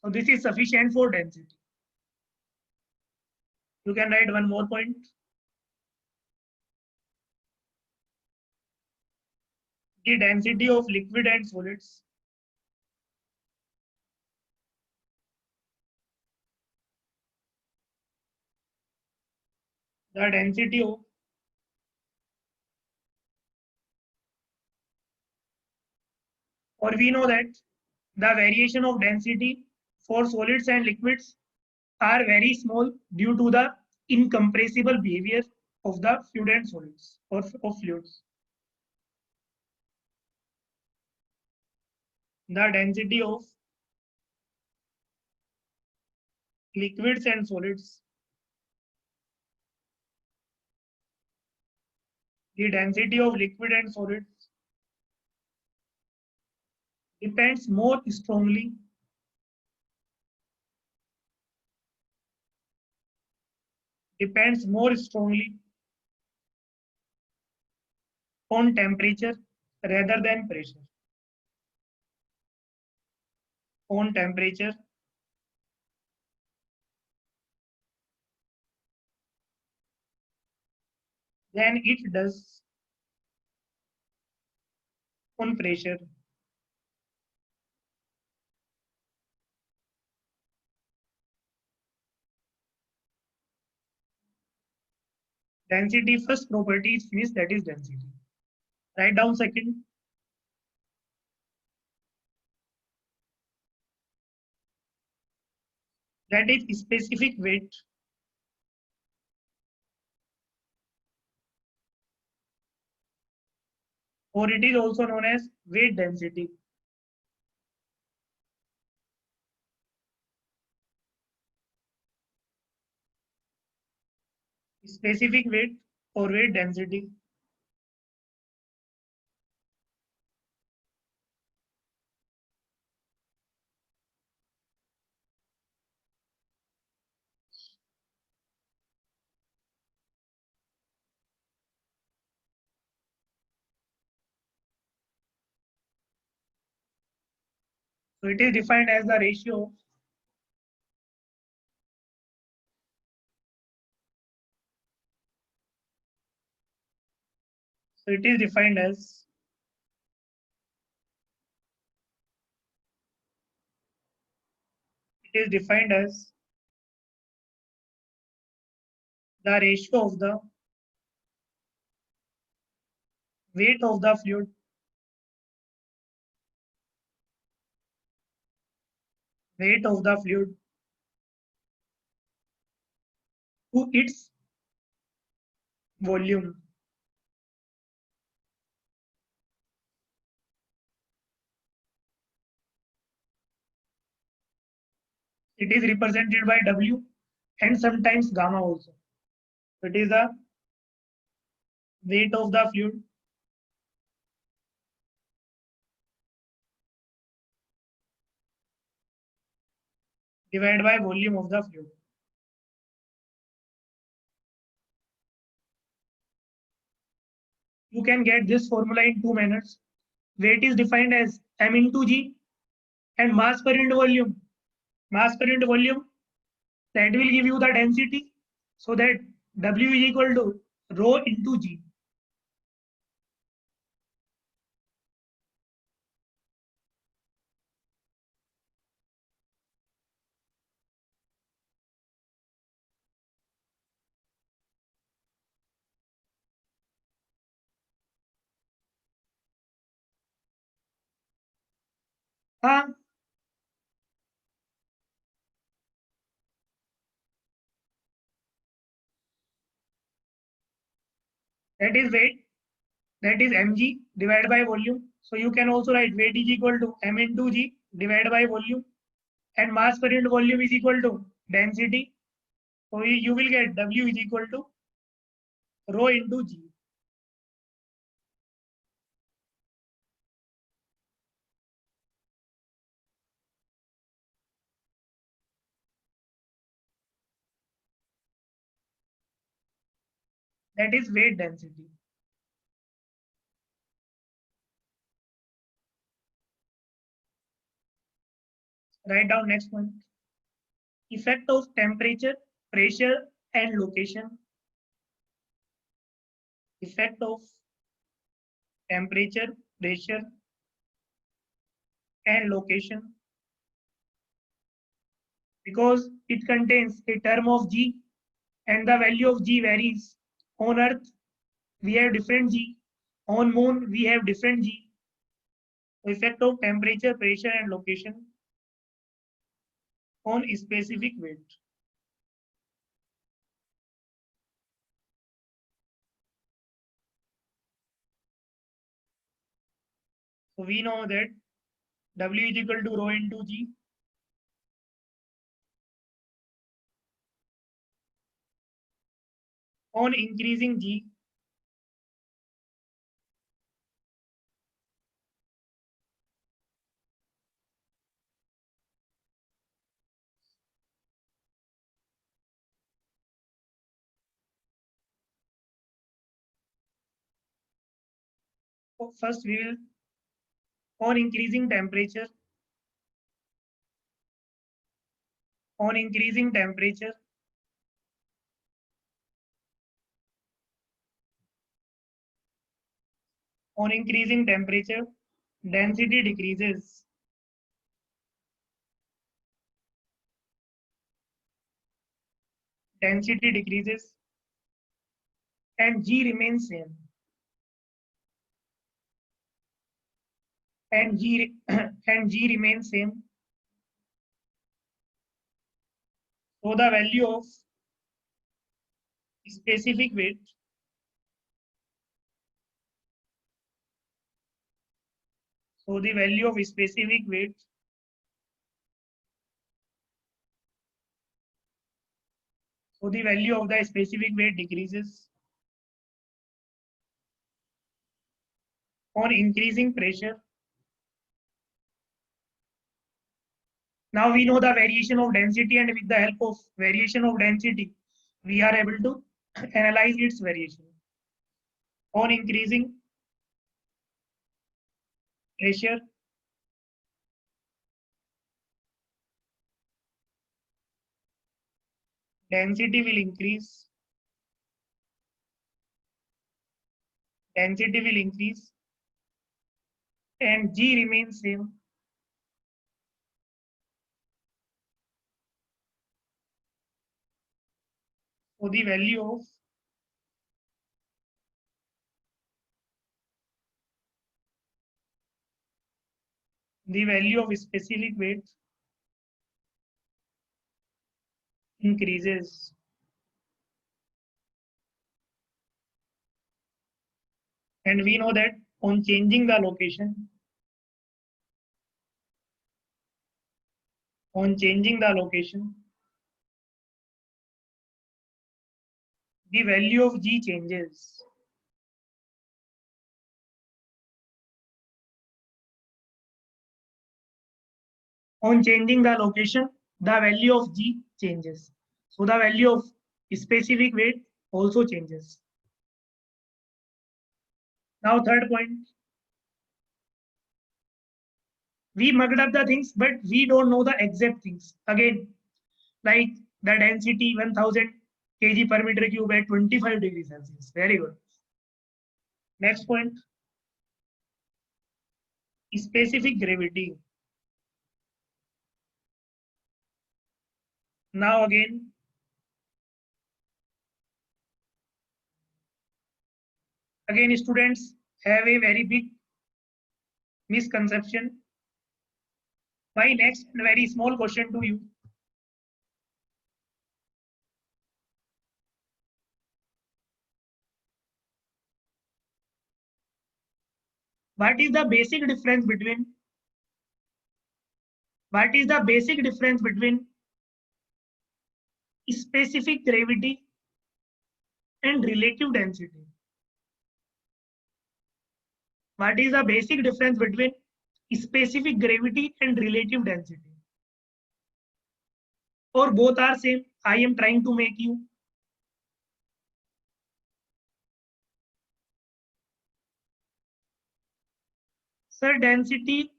So this is sufficient for density. You can write one more point. The density of liquid and solids the density of or we know that the variation of density for solids and liquids are very small due to the incompressible behavior of the fluid and solids or of fluids. The density of liquids and solids, the density of liquid and solids depends more strongly on temperature rather than pressure. On temperature than it does on pressure. Density first property is finished, that is density. Write down second. That is specific weight. Or it is also known as weight density. Specific weight or weight density. So it is defined as the ratio so it is defined as the ratio of the weight of the fluid to its volume. It is represented by W and sometimes gamma also. It is the weight of the fluid divided by volume of the fluid. You can get this formula in two manners. Weight is defined as m into g and mass per unit volume. Mass per unit volume that will give you the density so that W is equal to rho into g. Huh? That is weight, that is mg divided by volume. So you can also write weight is equal to m into g divided by volume and mass per unit volume is equal to density. So you will get W is equal to rho into g. That is weight density. Write down next one. Effect of temperature, pressure, and location. Effect of temperature, pressure, and location. Because it contains a term of G and the value of G varies. On Earth, we have different G. On Moon, we have different G. Effect of temperature, pressure, and location on specific weight. So we know that W is equal to rho into G. On increasing G, first we will, on increasing temperature, on increasing temperature, on increasing temperature, density decreases. Density decreases and G remains same. And G and G remains same. So the value of specific weight, so the value of specific weight, so the value of the specific weight decreases. On increasing pressure, now we know the variation of density, and with the help of variation of density, we are able to analyze its variation. On increasing pressure, density will increase. Density will increase and G remains same. So the value of specific weight increases. And we know that on changing the location, the value of G changes. On changing the location, the value of G changes. So the value of specific weight also changes. Now third point, we mucked up the things, but we don't know the exact things. Again, like the density 1000 kg per meter cube at 25 degrees Celsius. Very good. Next point, specific gravity. Now again, students have a very big misconception. My next very small question to you. What is the basic difference between specific gravity and relative density? What is the basic difference between specific gravity and relative density? Or both are same? I am trying to make you. Sir, density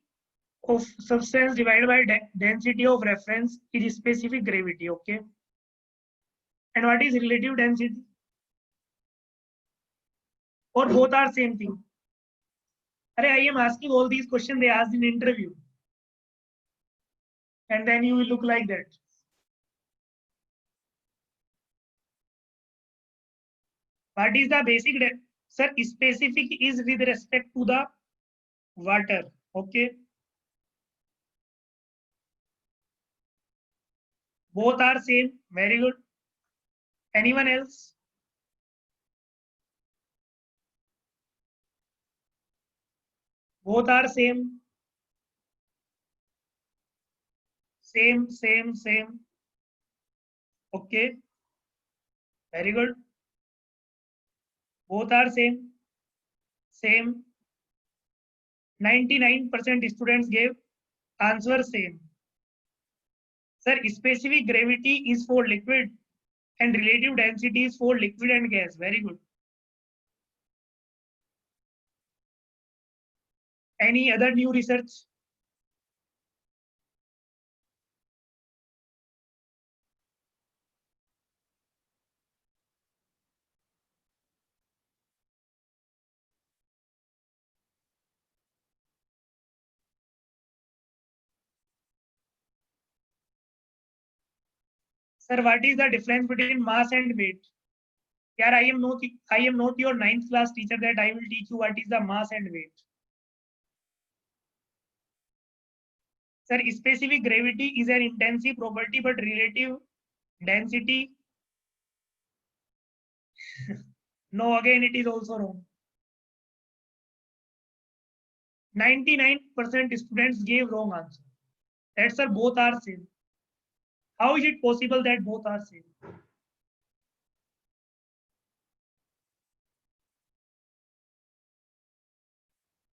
of substance divided by density of reference is specific gravity. Okay. And what is relative density? Or both are same thing? Arey, I am asking all these questions they asked in interview. And then you will look like that. What is the basic? Sir, specific is with respect to the water. Okay. Both are same. Very good. Anyone else? Both are same. Same. Okay. Very good. Both are same. Same. 99% students gave answer same. Sir, specific gravity is for liquid and relative density is for liquid and gas. Very good. Any other new research? Sir, what is the difference between mass and weight? Yeah, I am not your ninth class teacher that I will teach you what is the mass and weight. Sir, specific gravity is an intensive property, but relative density. No, again, it is also wrong. 99% students gave wrong answer. That, sir, both are same. How is it possible that both are same?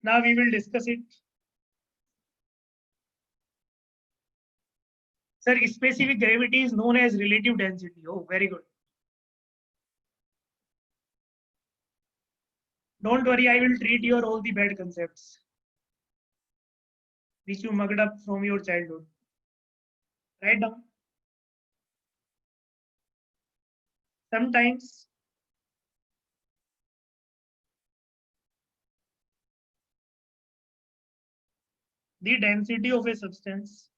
Now we will discuss it. Sir, specific gravity is known as relative density. Oh, very good. Don't worry, I will treat your all the bad concepts which you mugged up from your childhood. Write down. Sometimes the density of a substance,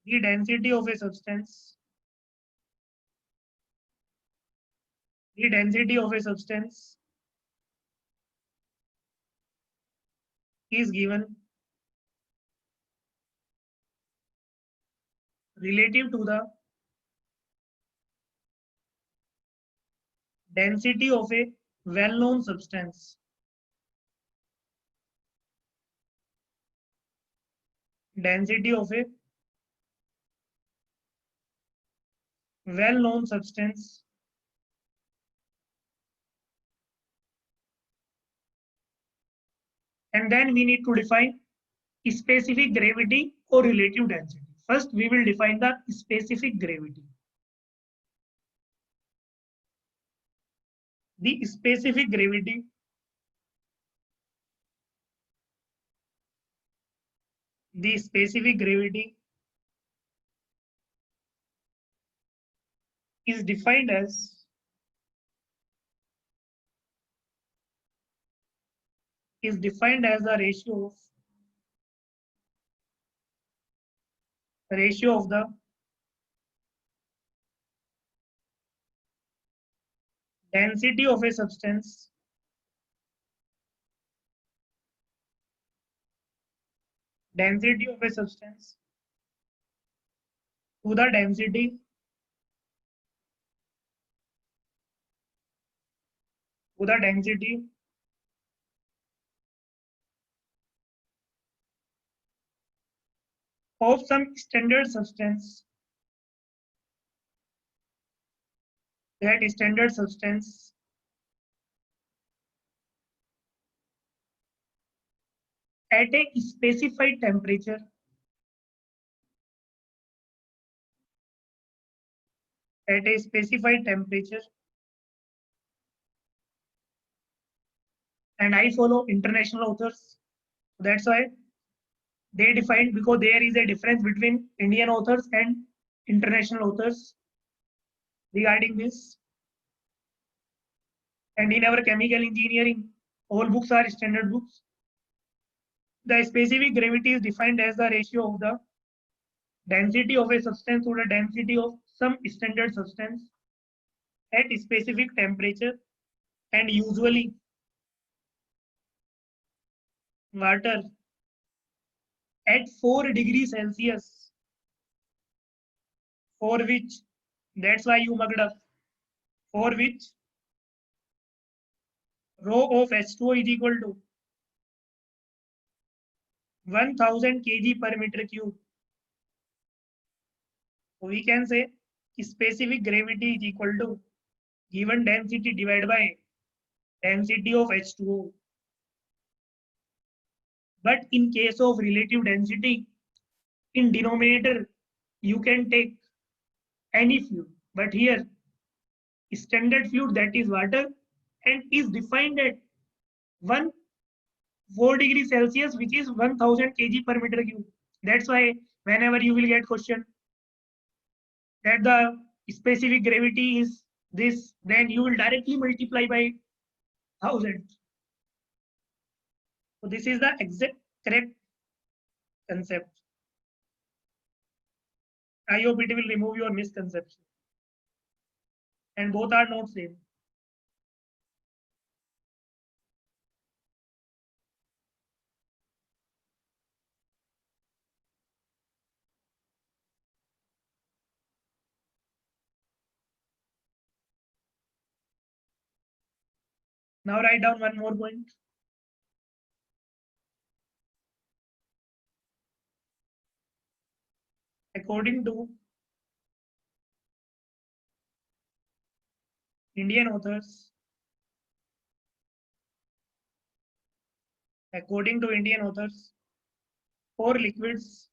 the density of a substance, the density of a substance is given relative to the density of a well-known substance. Density of a well-known substance and then we need to define specific gravity or relative density. First, we will define the specific gravity. The specific gravity is defined as the ratio of the density of a substance to the density of some standard substance. That standard substance at a specified temperature at a specified temperature and I follow international authors. That's why they defined, because there is a difference between Indian authors and international authors regarding this. And in our chemical engineering, all books are standard books. The specific gravity is defined as the ratio of the density of a substance to the density of some standard substance at a specific temperature, and usually water at 4 degrees Celsius, for which, that's why you mugged up, for which rho of H2O is equal to 1000 kg per meter cube. So we can say specific gravity is equal to given density divided by density of H2O. But in case of relative density, in denominator, you can take any fluid. But here, standard fluid, that is water, and is defined at 4 degrees Celsius, which is 1000 kg per meter cube. That's why whenever you will get question that the specific gravity is this, then you will directly multiply by 1000. So this is the exact correct concept. I hope it will remove your misconception. And both are not same. Now write down one more point. According to Indian authors, for liquids,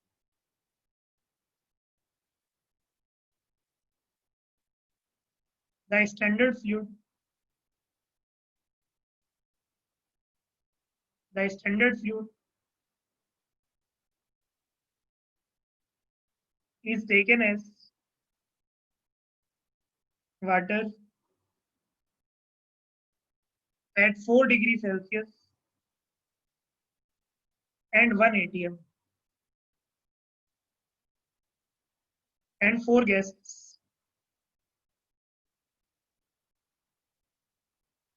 the standard fluid, is taken as water at 4 degrees Celsius and 1 atm, and 4 gases.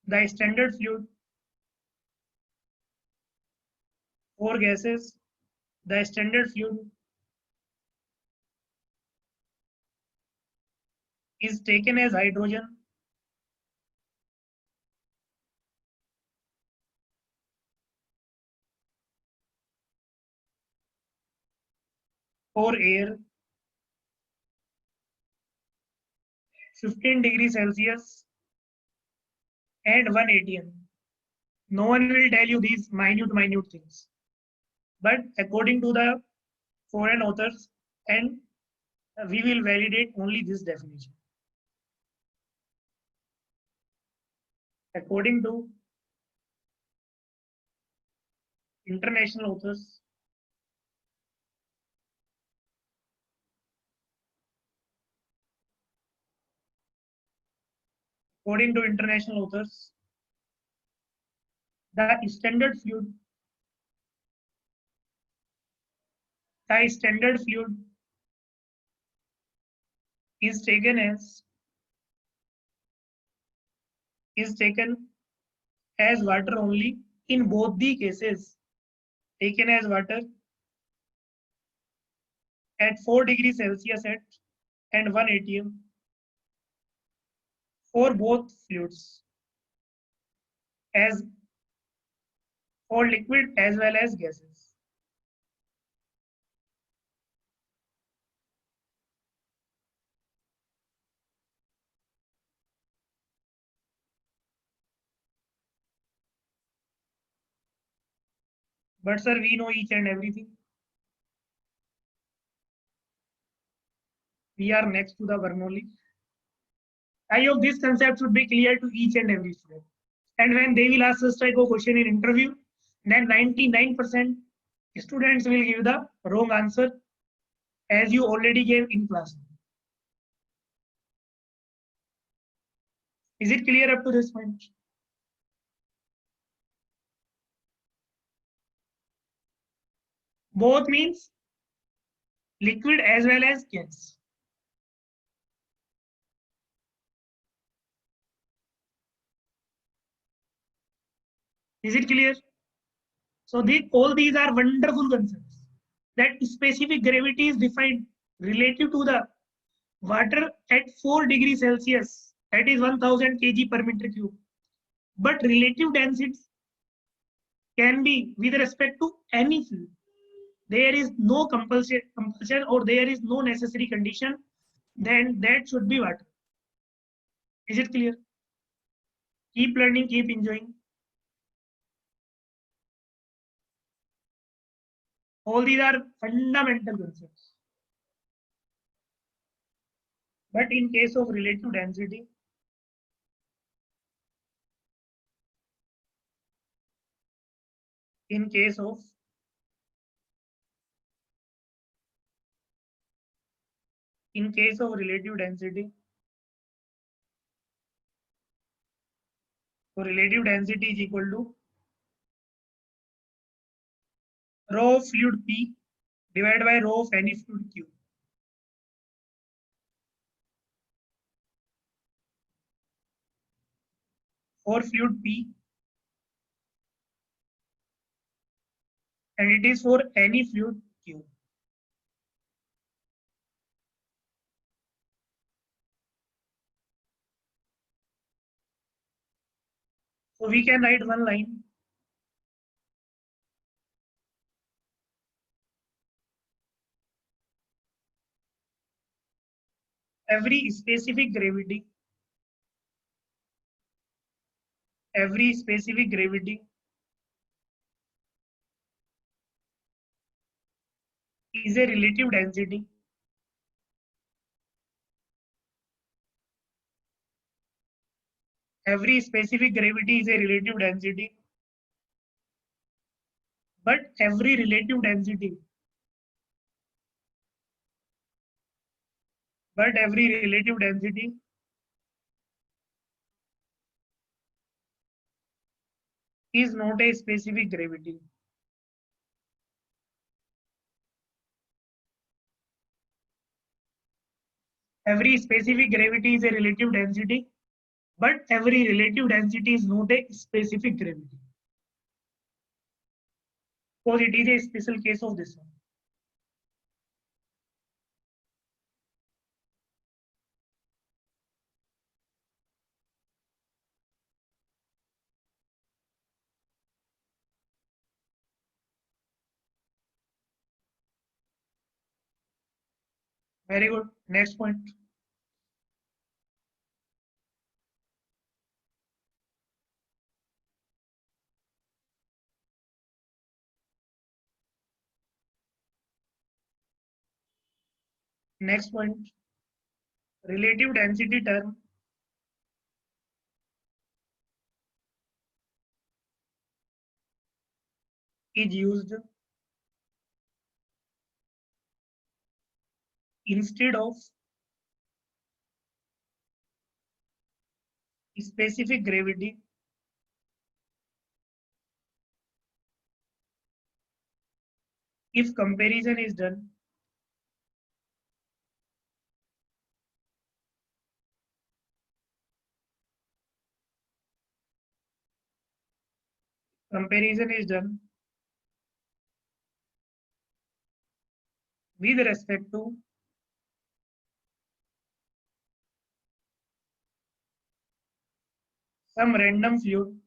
The standard fluid, 4 gases, the standard fluid is taken as hydrogen, or air, 15 degrees Celsius and 1 atm. No one will tell you these minute things. But according to the foreign authors, and we will validate only this definition. According to international authors, the standard fluid is taken as water only in both the cases, taken as water at 4 degrees Celsius and 1 atm for both fluids, as for liquid as well as gases. But sir, we know each and everything. We are next to the Bernoulli. I hope this concept should be clear to each and every student. And when they will ask such type of question in interview, then 99% students will give the wrong answer as you already gave in class. Is it clear up to this point? Both means liquid as well as gas. Is it clear? So all these are wonderful concepts. That specific gravity is defined relative to the water at 4 degrees Celsius, that is 1000 kg per meter cube. But relative density can be with respect to any fluid. There is no compulsion or there is no necessary condition, then that should be water. Is it clear? Keep learning, keep enjoying. All these are fundamental concepts. But in case of relative density, in case of relative density, so relative density is equal to rho of fluid P divided by rho of any fluid Q. For fluid P, and it is for any fluid Q. So we can write one line. Every specific gravity is a relative density every specific gravity is a relative density, but every relative density is not a specific gravity. Every specific gravity is a relative density, but every relative density is not a specific gravity. Because it is a special case of this one. Very good. Next point. Next point. Relative density term is used instead of specific gravity if comparison is done with respect to some random fluid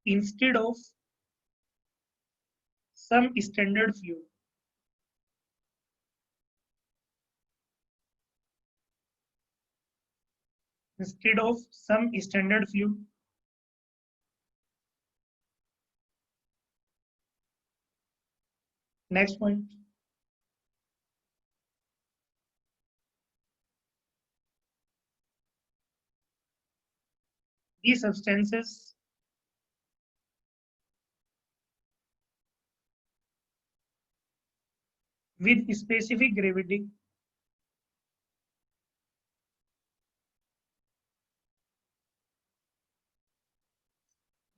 instead of some standard fluid. Next point. These substances with specific gravity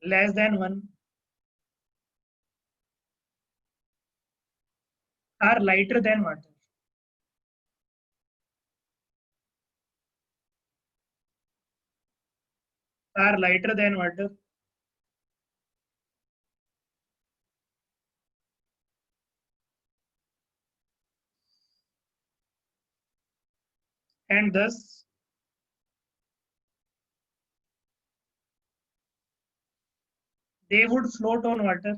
less than 1 are lighter than water. Are lighter than water. And thus they would float on water.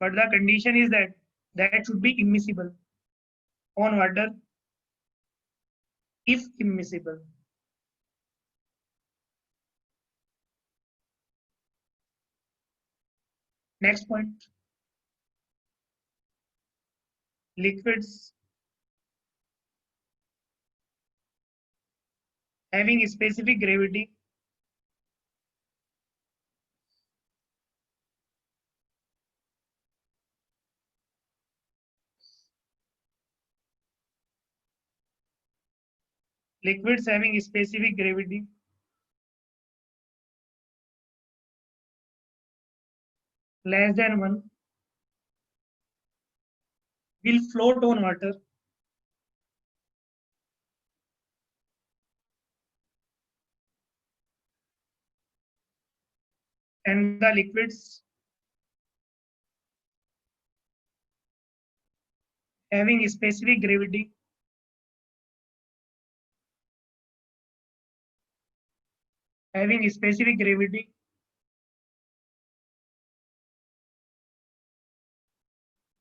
But the condition is that that should be immiscible on water if immiscible. Next point, liquids having specific gravity liquids having specific gravity less than 1 will float on water and the liquids having specific gravity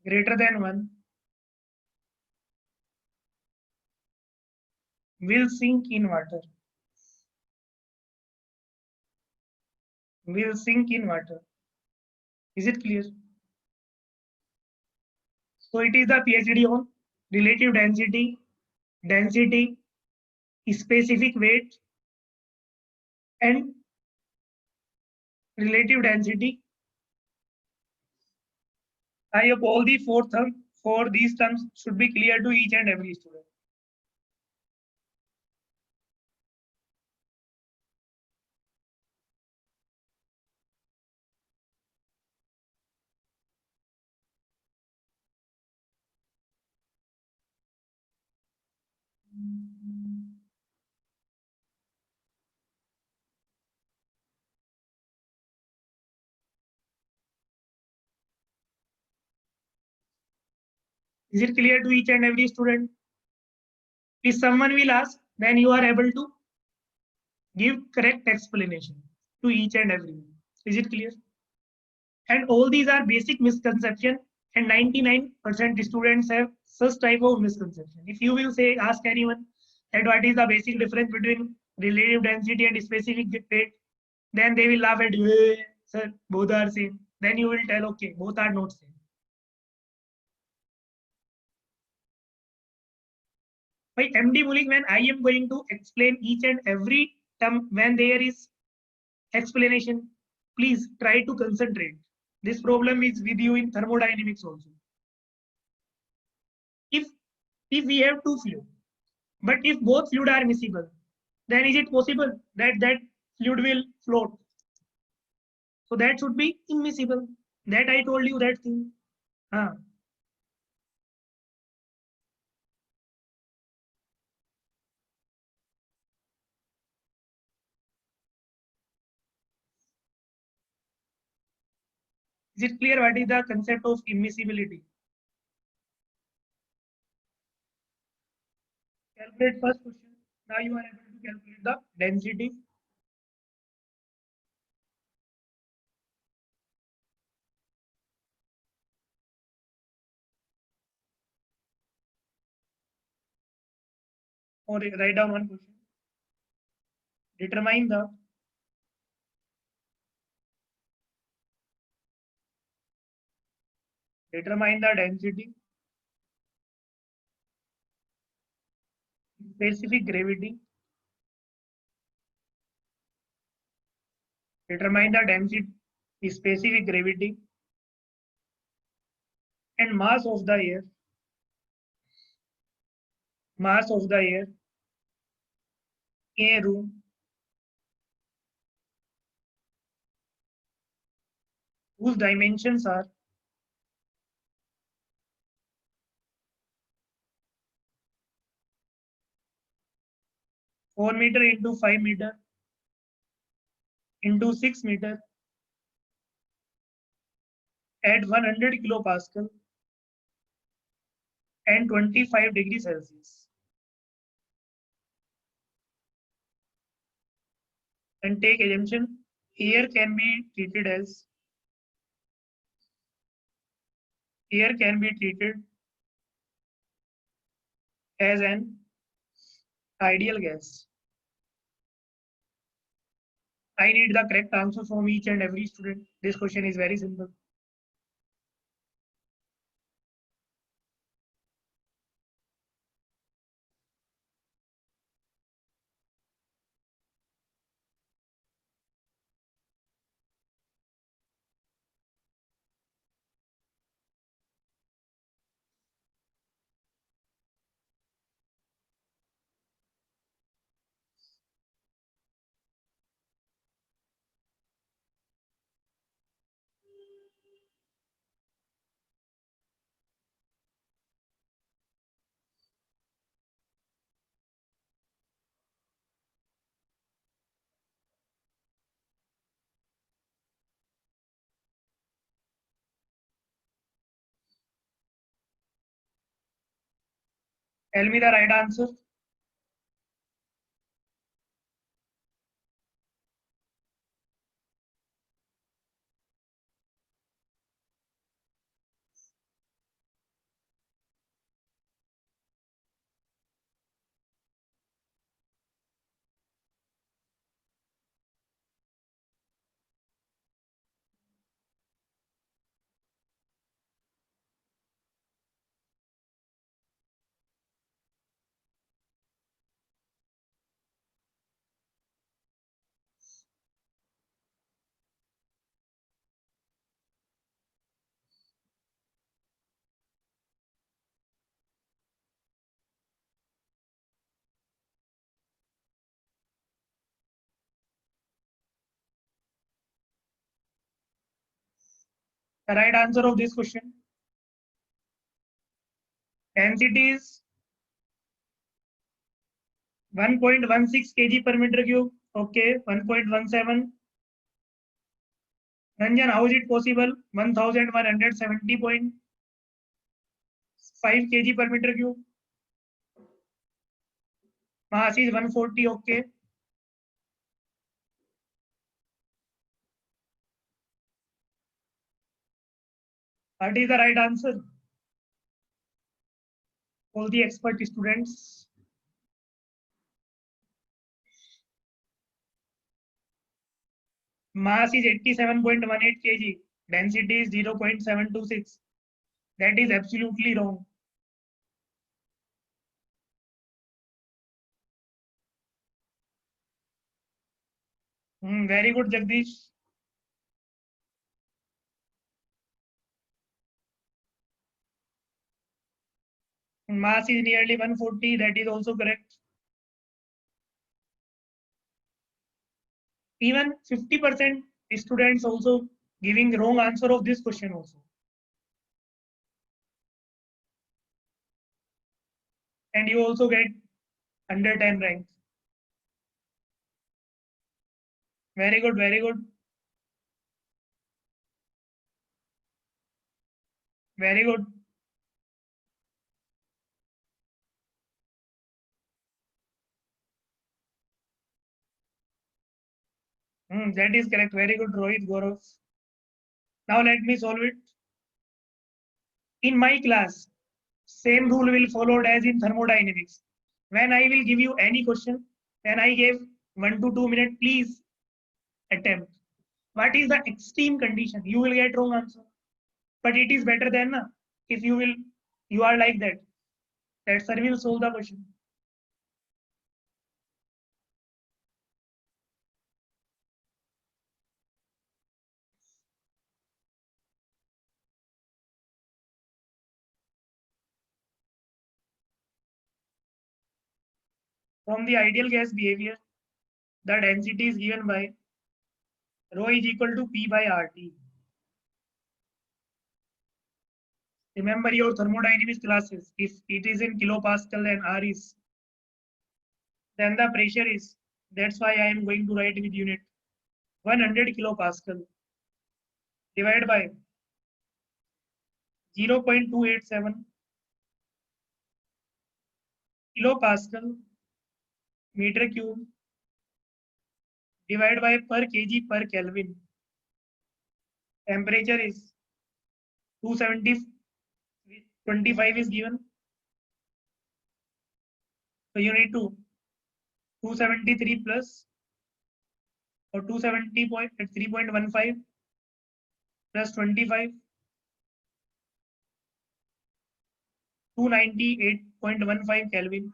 greater than 1 will sink in water. Will sink in water. Is it clear? So it is the PhD on relative density, specific weight, and relative density. I hope all the four these terms should be clear to each and every student. Is it clear to each and every student? If someone will ask, then you are able to give correct explanation to each and every one. Is it clear? And all these are basic misconception, and 99% students have such type of misconception. If you will say, ask anyone that what is the basic difference between relative density and specific weight, then they will laugh at you. "Eh, sir, both are same." Then you will tell, okay, both are not same. By MD Bulling, when I am going to explain each and every term, when there is explanation, please try to concentrate. This problem is with you in thermodynamics also. If if we have two fluid, but if both fluid are miscible, then is it possible that that fluid will float? So that should be immiscible. That I told you that thing. Huh. Is it clear what is the concept of immiscibility? Calculate first question. Now you are able to calculate the density. Or write down one question. Determine the density, specific gravity Determine the density, specific gravity, and mass of the air. Mass of the air in a room whose dimensions are 4 meter into 5 meter into 6 meter at 100 kilopascal and 25 degrees Celsius. And take assumption air can be treated as an ideal gas. I need the correct answer from each and every student. This question is very simple. Tell me the right answer. The right answer of this question. Density is 1.16 kg per meter cube. Okay, 1.17. Ranjan, how is it possible? 1170.5 kg per meter cube. Mass is 140. Okay. What is the right answer? All the expert students. Mass is 87.18 kg. Density is 0.726. That is absolutely wrong. Very good, Jagdish. Mass is nearly 140. That is also correct. Even 50% students also giving wrong answer of this question also. And you also get under 10 rank. Very good, very good. Very good. That is correct. Very good, Rohit Gaurav. Now let me solve it. In my class, same rule will followed as in thermodynamics. When I will give you any question, then I give 1 to 2 minutes, please attempt. What is the extreme condition? You will get wrong answer. But it is better than if you are like that. That sir will solve the question. From the ideal gas behavior, the density is given by rho is equal to P by RT. Remember your thermodynamics classes. If it is in kilopascal and R is, then the pressure is. That's why I am going to write with unit 100 kilopascal divided by 0.287 kilopascal meter cube divided by per kg per Kelvin. Temperature is 270, 25 is given. So you need to 273 plus or 270.3.15 plus 25, 298.15 Kelvin.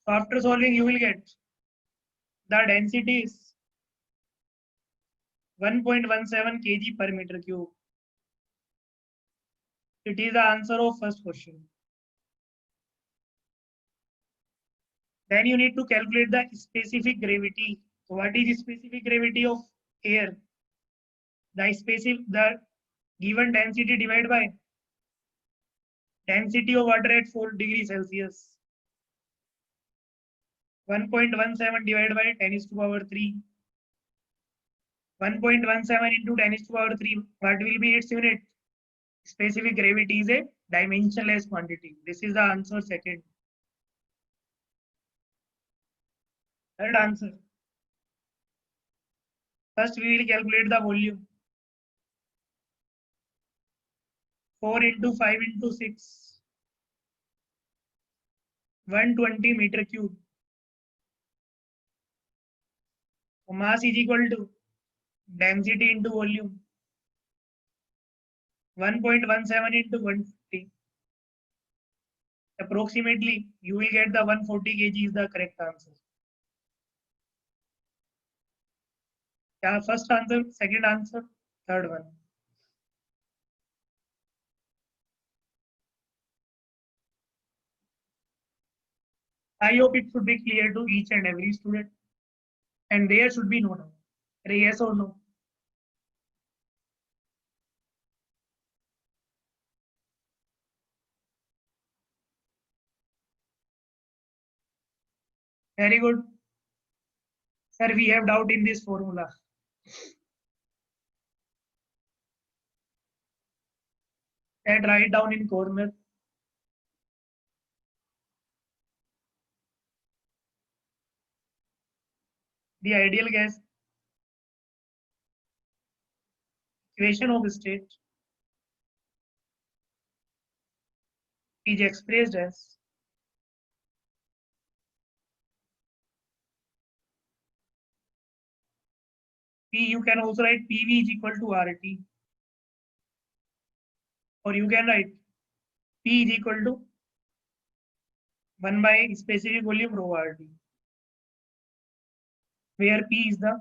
So after solving, you will get the density is 1.17 kg per meter cube. It is the answer of first question. Then you need to calculate the specific gravity. So what is the specific gravity of air? The given density divided by density of water at 4 degrees Celsius. 1.17 divided by 10 is to power 3. 1.17 into 10 is to power 3. What will be its unit? Specific gravity is a dimensionless quantity. This is the answer second. Third answer. First, we will calculate the volume. 4 into 5 into 6. 120 meter cube. So mass is equal to density into volume. 1.17 into 150. Approximately, you will get the 140 kg is the correct answer. Yeah, first answer, second answer, third one. I hope it should be clear to each and every student. And there should be no doubt. Yes or no? Very good. Sir, we have doubt in this formula. And write down in corner. The ideal gas equation of state is expressed as P. You can also write PV is equal to RT. Or you can write P is equal to 1 by specific volume rho RT. Where P is the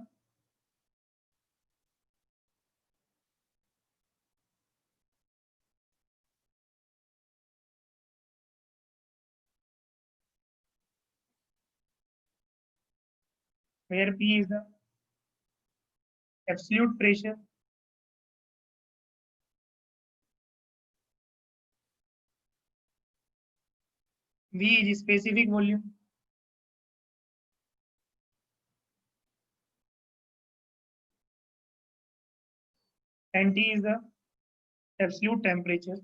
absolute pressure. V is specific volume. And T is the absolute temperature.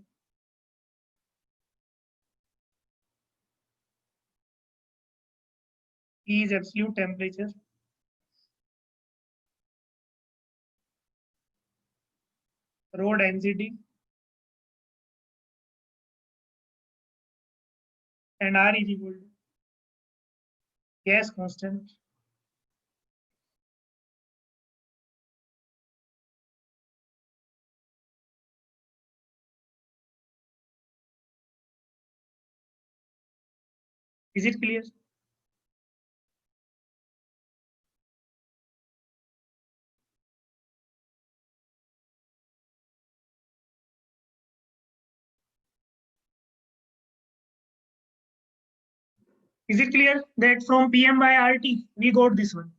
T is absolute temperature. Rho density. And R is equal to gas constant. Is it clear? Is it clear that from PM by RT we got this one?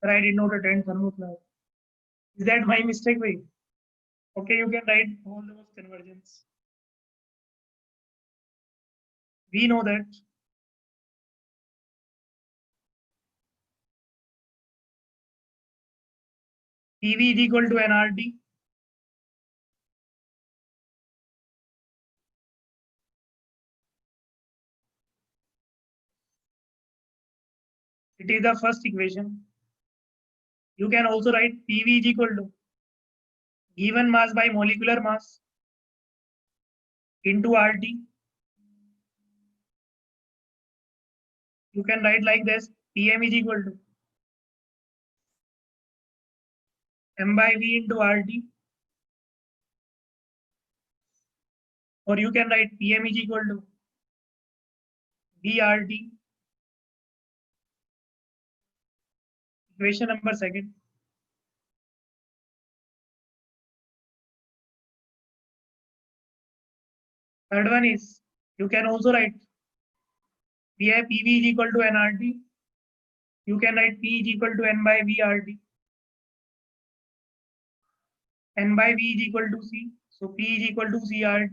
I did not attend thermo class. Is that my mistake, way? Okay, you can write all those conversions. We know that PV is equal to nRT. It is the first equation. You can also write PV is equal to given mass by molecular mass into RT. You can write like this: PM is equal to M by V into RT. Or you can write PM is equal to VRT. Equation number second. Third one is, you can also write we have PV is equal to nRT. You can write P is equal to N by VRT. N by V is equal to C. So P is equal to CRT.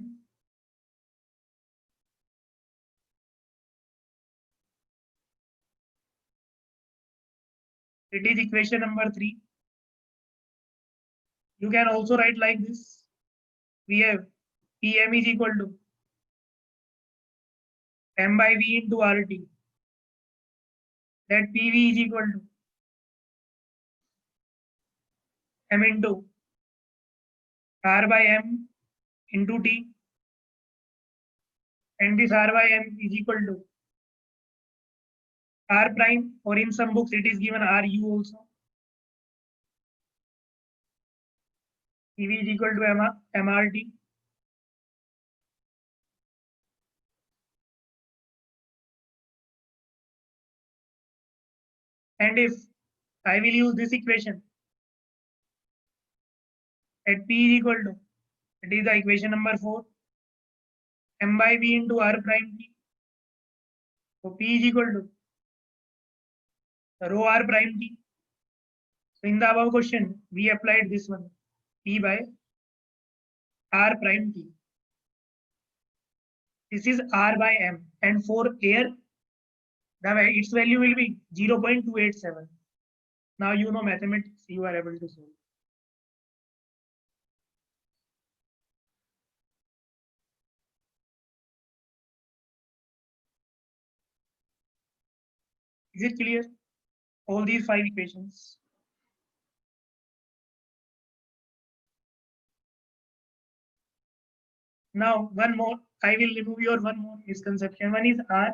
It is equation number 3. You can also write like this. We have PM is equal to M by V into RT. That PV is equal to M into R by M into T. And this R by M is equal to R prime, or in some books it is given RU also. PV is equal to MRT. And if I will use this equation at P is equal to, it is the equation number 4, M by V into R prime T. So P is equal to rho R prime T. So in the above question, we applied this one, P by R prime T. This is R by M, and for air, its value will be 0.287. Now you know mathematics, you are able to solve. Is it clear? All these 5 equations. Now one more, I will remove your one more misconception. One is R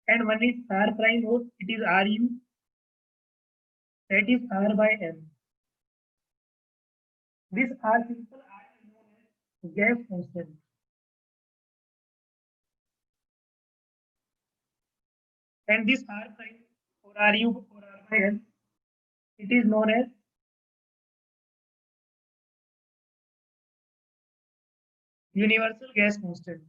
and one is R prime, or it is RU. That is R by M. This R simple R is known as gas constant. And this R prime or RU or R by M, it is known as universal gas constant.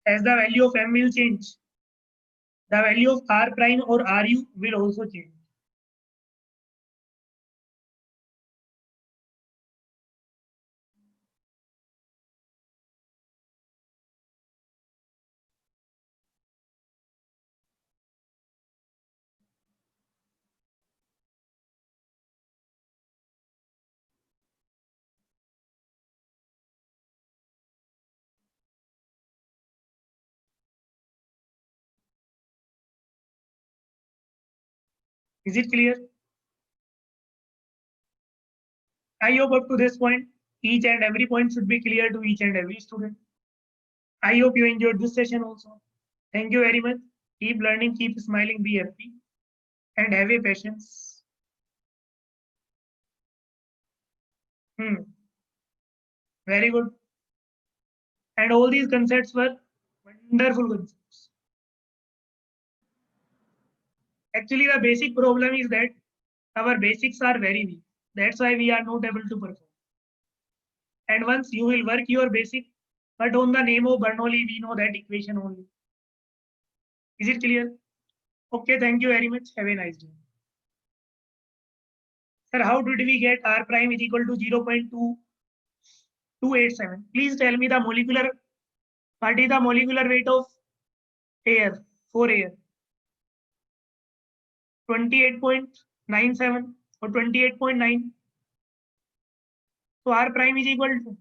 As the value of M will change, the value of R prime or RU will also change. Is it clear? I hope up to this point, each and every point should be clear to each and every student. I hope you enjoyed this session also. Thank you very much. Keep learning, keep smiling, be happy, and have a patience. Very good. And all these concepts were wonderful concepts. Actually, the basic problem is that our basics are very weak. That's why we are not able to perform. And once you will work your basic, but on the name of Bernoulli, we know that equation only. Is it clear? Okay, thank you very much. Have a nice day. Sir, how did we get R prime is equal to 0.2287? Please tell me the molecular, what is the molecular weight of air, for air? 28.97 or 28.9. So R prime is equal to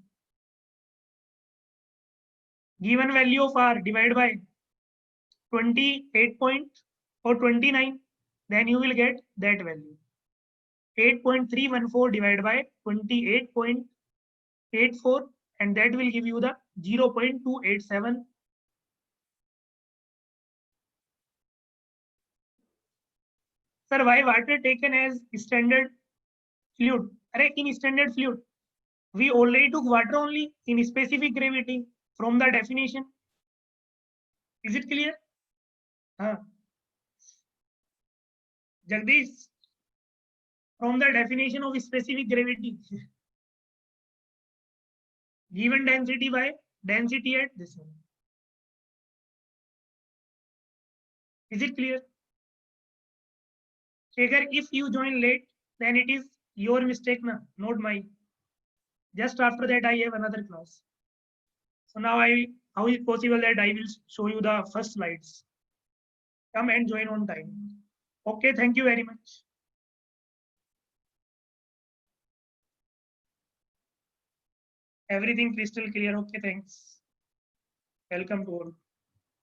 given value of R divided by 28 point or 29, then you will get that value. 8.314 divided by 28.84, and that will give you the 0.287. Sir, why water taken as standard fluid? In standard fluid, we already took water only in specific gravity from the definition. Is it clear? Jagdish, from the definition of specific gravity, given density by density at this one. Is it clear? Shekhar, if you join late, then it is your mistake, not mine. Just after that, I have another class. So now how is it possible that I will show you the first slides? Come and join on time. Okay, thank you very much. Everything crystal clear. Okay, thanks. Welcome to all.